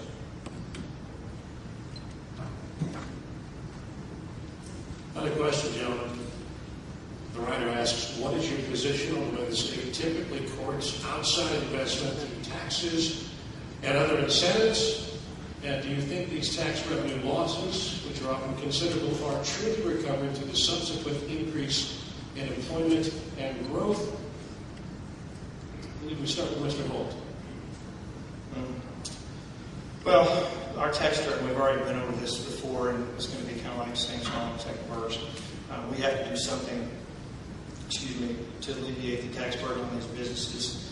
Another question, gentlemen. The writer asks, what is your position on whether the state typically courts outside investment through taxes and other incentives? And do you think these tax revenue losses, which are often considerable, are truly recovered through the subsequent increase in employment and growth? I believe we start with Mr. Holt. Well, our tax revenue, we've already been over this before, and it's going to be kind of like the same song, second verse. We have to do something, to alleviate the tax burden on these businesses.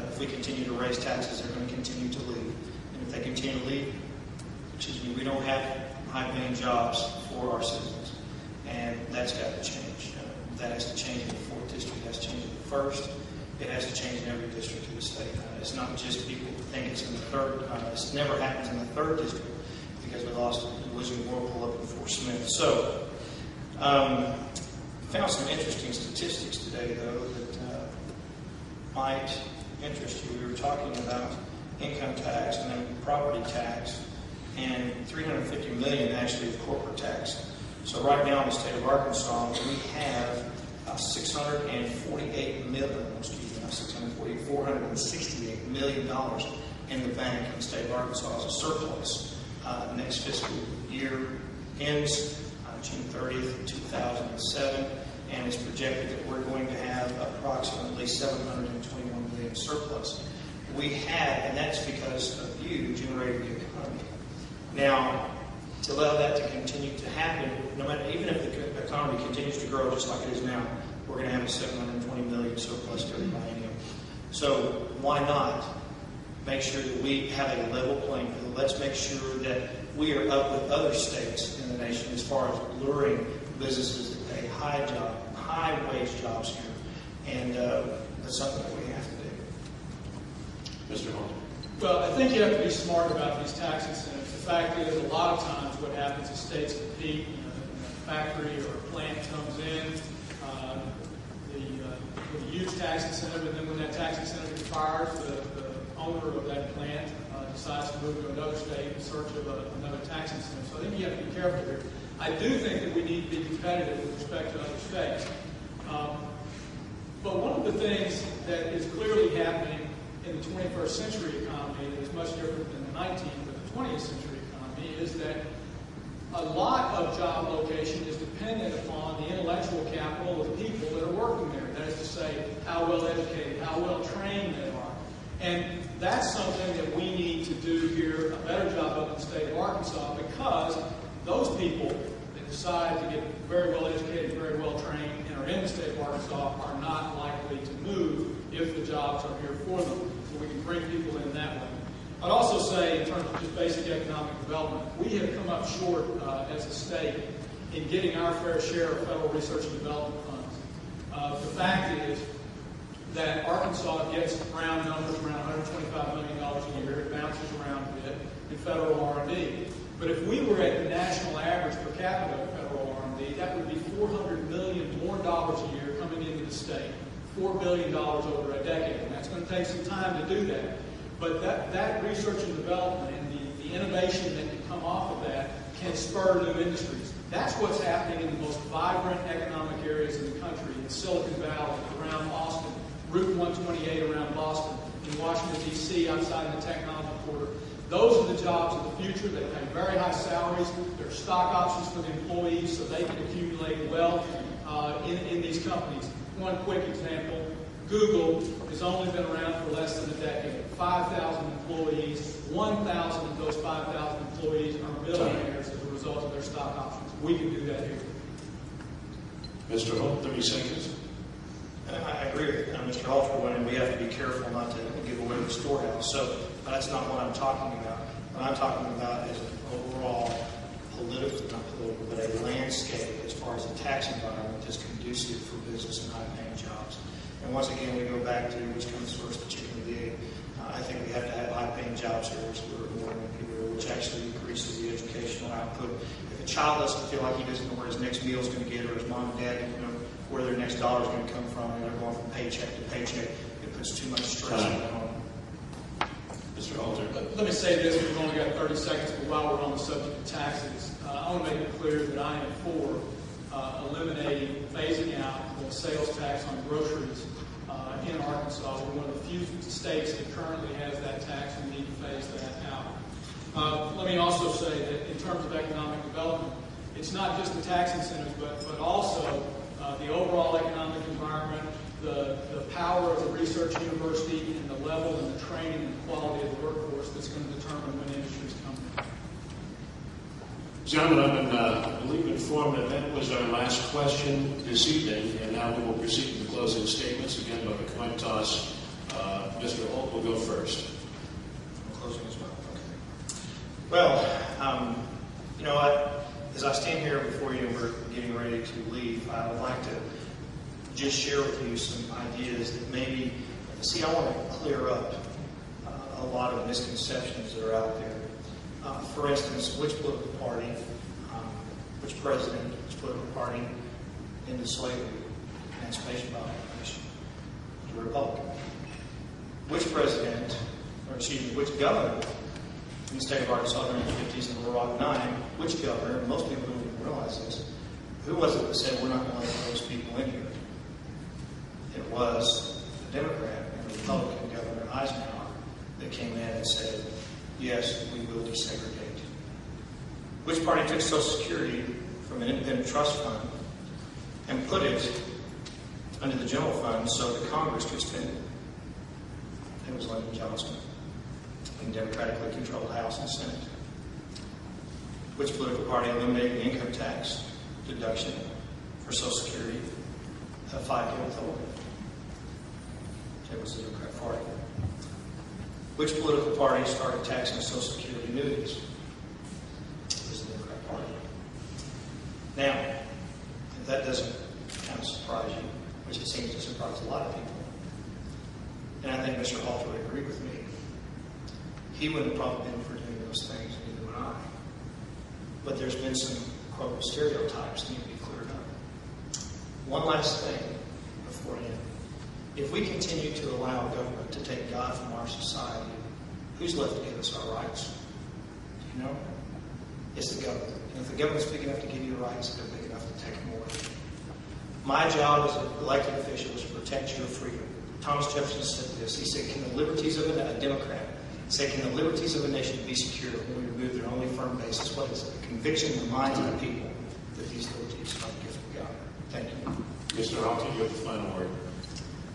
If we continue to raise taxes, they're going to continue to leave. And if they continue to leave, we don't have high-paying jobs for our citizens. And that's got to change. That has to change in the 4th district. It has to change in the 1st. It has to change in every district of the state. It's not just people who think it's in the 3rd. This never happens in the 3rd district because we lost the Wizard Whirlpool up in Fort Smith. So, found some interesting statistics today, though, that might interest you. We were talking about income tax and then property tax, and $350 million actually of corporate tax. So right now in the state of Arkansas, we have $468 million in the bank in the state of Arkansas as a surplus. Next fiscal year ends June 30th, 2007, and it's projected that we're going to have approximately $721 million surplus. We have, and that's because of you generating the economy. Now, to allow that to continue to happen, no matter, even if the economy continues to grow just like it is now, we're going to have a $720 million surplus every biennium. So why not make sure that we have a level playing field? Let's make sure that we are up with other states in the nation as far as luring businesses that pay high wage jobs here. And that's something that we have to do. Mr. Holt. Well, I think you have to be smart about these tax incentives. The fact is, a lot of times what happens is states compete. A factory or a plant comes in with a huge tax incentive, and then when that tax incentive expires, the owner of that plant decides to move to another state in search of another tax incentive. So I think you have to be careful here. I do think that we need to be competitive with respect to other states. But one of the things that is clearly happening in the 21st century economy that is much different than the 19th or the 20th century economy is that a lot of job location is dependent upon the intellectual capital of the people that are working there. That is to say, how well educated, how well trained they are. And that's something that we need to do here, a better job of in the state of Arkansas, because those people that decide to get very well educated, very well trained, and are in the state of Arkansas are not likely to move if the jobs are here for them. So we can bring people in that way. I'd also say, in terms of just basic economic development, we have come up short as a state in getting our fair share of federal research and development funds. The fact is that Arkansas gets round numbers around $125 million a year. It bounces around a bit in federal R&D. But if we were at the national average per capita of federal R&D, that would be $400 million more dollars a year coming into the state. $4 billion over a decade. And that's going to take some time to do that. But that research and development and the innovation that can come off of that can spur new industries. That's what's happening in the most vibrant economic areas in the country, in Silicon Valley, around Austin, Route 128 around Boston, in Washington, D.C., outside the technology quarter. Those are the jobs of the future. They pay very high salaries. There are stock options for the employees so they can accumulate wealth in these companies. One quick example, Google has only been around for less than a decade. 5,000 employees. 1,000 of those 5,000 employees are millionaires as a result of their stock options. We can do that here. Mr. Holt, 30 seconds. I agree with Mr. Halter, and we have to be careful not to give away the storehouse. So that's not what I'm talking about. What I'm talking about is an overall not political, but a landscape as far as a tax environment that's conducive for business and high-paying jobs. And once again, we go back to which comes first, the chicken or the egg. I think we have to have high-paying jobs. job service or more, if you will, which actually increases the educational output. If a child doesn't feel like he doesn't know where his next meal is going to get, or his mom and dad don't know where their next dollar is going to come from, and they're going from paycheck to paycheck, it puts too much stress on the home. Mr. Halter. Let me say this, we've only got 30 seconds, but while we're on the subject of taxes, I want to make it clear that I am for eliminating, phasing out the sales tax on groceries in Arkansas. We're one of the few states that currently has that tax, and we need to phase that out. Let me also say that in terms of economic development, it's not just the tax incentives, but also the overall economic environment, the power of the research university, and the level and the training and the quality of the workforce that's going to determine when industries come in. Gentlemen, I've been, I believe, informed that was our last question this evening, and now we will proceed to the closing statements. Again, by the coin toss, Mr. Holt will go first. Closing as well. Okay. Well, you know what? As I stand here before you and we're getting ready to leave, I would like to just share with you some ideas that maybe, I want to clear up a lot of misconceptions that are out there. For instance, which political party, which president, which political party ended slavery, emancipation proclamation? The Republican. Which president, which governor in the state of Arkansas during the 50s and Little Rock 9, which governor, and most people don't even realize this, who was it that said we're not going to let those people in here? It was the Democrat and the Republican Governor Eisenhower that came in and said, yes, we will desegregate. Which party took Social Security from an independent trust fund and put it under the general fund so that Congress could spend it? It was Lyndon Johnson in democratically controlled House and Senate. Which political party eliminated the income tax deduction for Social Security, a 5-year withholding? It was the Democrat Party. Which political party started taxing Social Security annuities? It was the Democrat Party. Now, if that doesn't kind of surprise you, which it seems to surprise a lot of people, and I think Mr. Halter would agree with me, he wouldn't have probably been for doing those things, neither would I. But there's been some, quote, stereotypes that need to be cleared up. One last thing before I end. If we continue to allow government to take God from our society, who's left to give us our rights? Do you know? It's the government. And if the government's big enough to give you rights, they're big enough to take them away. My job as an elected official is to protect your freedom. Thomas Jefferson said this. He said, can the liberties of a Democrat say, can the liberties of a nation be secure when we remove their only firm basis? What is it? The conviction in the minds of the people that these liberties are the gift of God. Thank you. Mr. Halter, you have the final word.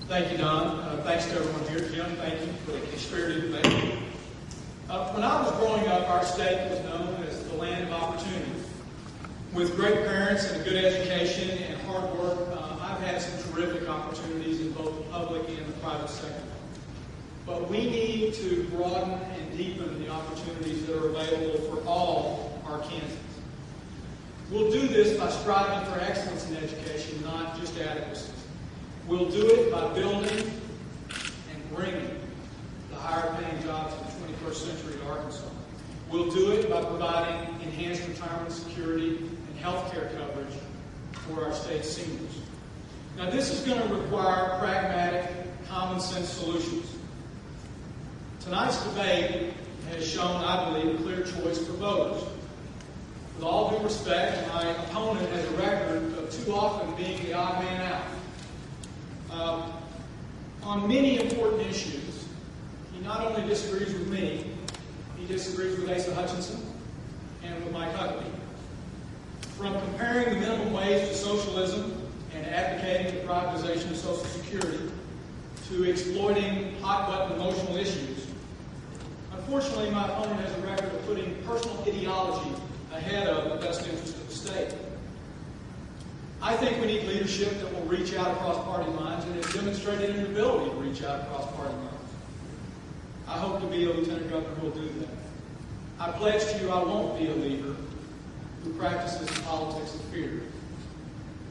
Thank you, Don. Thanks to everyone here. Jim, thank you for the spirited debate. When I was growing up, our state was known as the land of opportunity. With great parents and a good education and hard work, I've had some terrific opportunities in both the public and the private sector. But we need to broaden and deepen the opportunities that are available for all Arkansans. We'll do this by striving for excellence in education, not just adequacy. We'll do it by building and bringing the higher-paying jobs of the 21st century to Arkansas. We'll do it by providing enhanced retirement security and health care coverage for our state's seniors. Now, this is going to require pragmatic, common-sense solutions. Tonight's debate has shown, I believe, a clear choice for voters. With all due respect, my opponent has a record of too often being the odd man out. On many important issues, he not only disagrees with me, he disagrees with Asa Hutchinson and with Mike Huckabee. From comparing the minimum wage to socialism and advocating the privatization of Social Security to exploiting hot-button emotional issues, unfortunately, my opponent has a record of putting personal ideology ahead of the best interest of the state. I think we need leadership that will reach out across party lines and has demonstrated an ability to reach out across party lines. I hope to be a lieutenant governor who will do that. I pledge to you I won't be a leader who practices the politics of fear.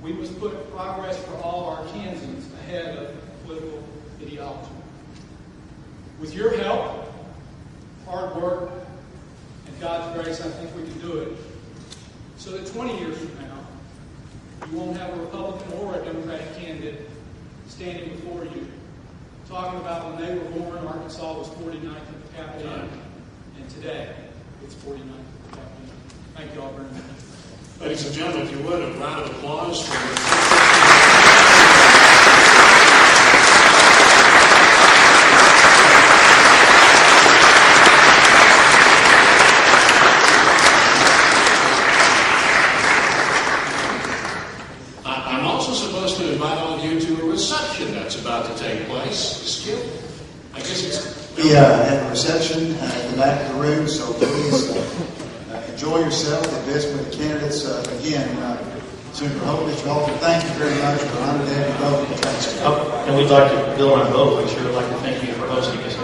We must put progress for all Arkansans ahead of political ideology. With your help, hard work and God's grace, I think we can do it. So that 20 years from now, you won't have a Republican or a Democratic candidate standing before you talking about when they were born, Arkansas was 49th per capita, and today it's 49th per capita. Thank you all very much. Ladies and gentlemen, if you would, a round of applause for I'm also supposed to invite all of you to a reception that's about to take place. Skip? I guess it's... We have a reception at the back of the room, so please enjoy yourself and visit with the candidates. Again, Senator Holt, Mr. Halter, thank you very much. We're honored to have you both. And we'd like to, Bill and I both, we sure would like to thank you for hosting us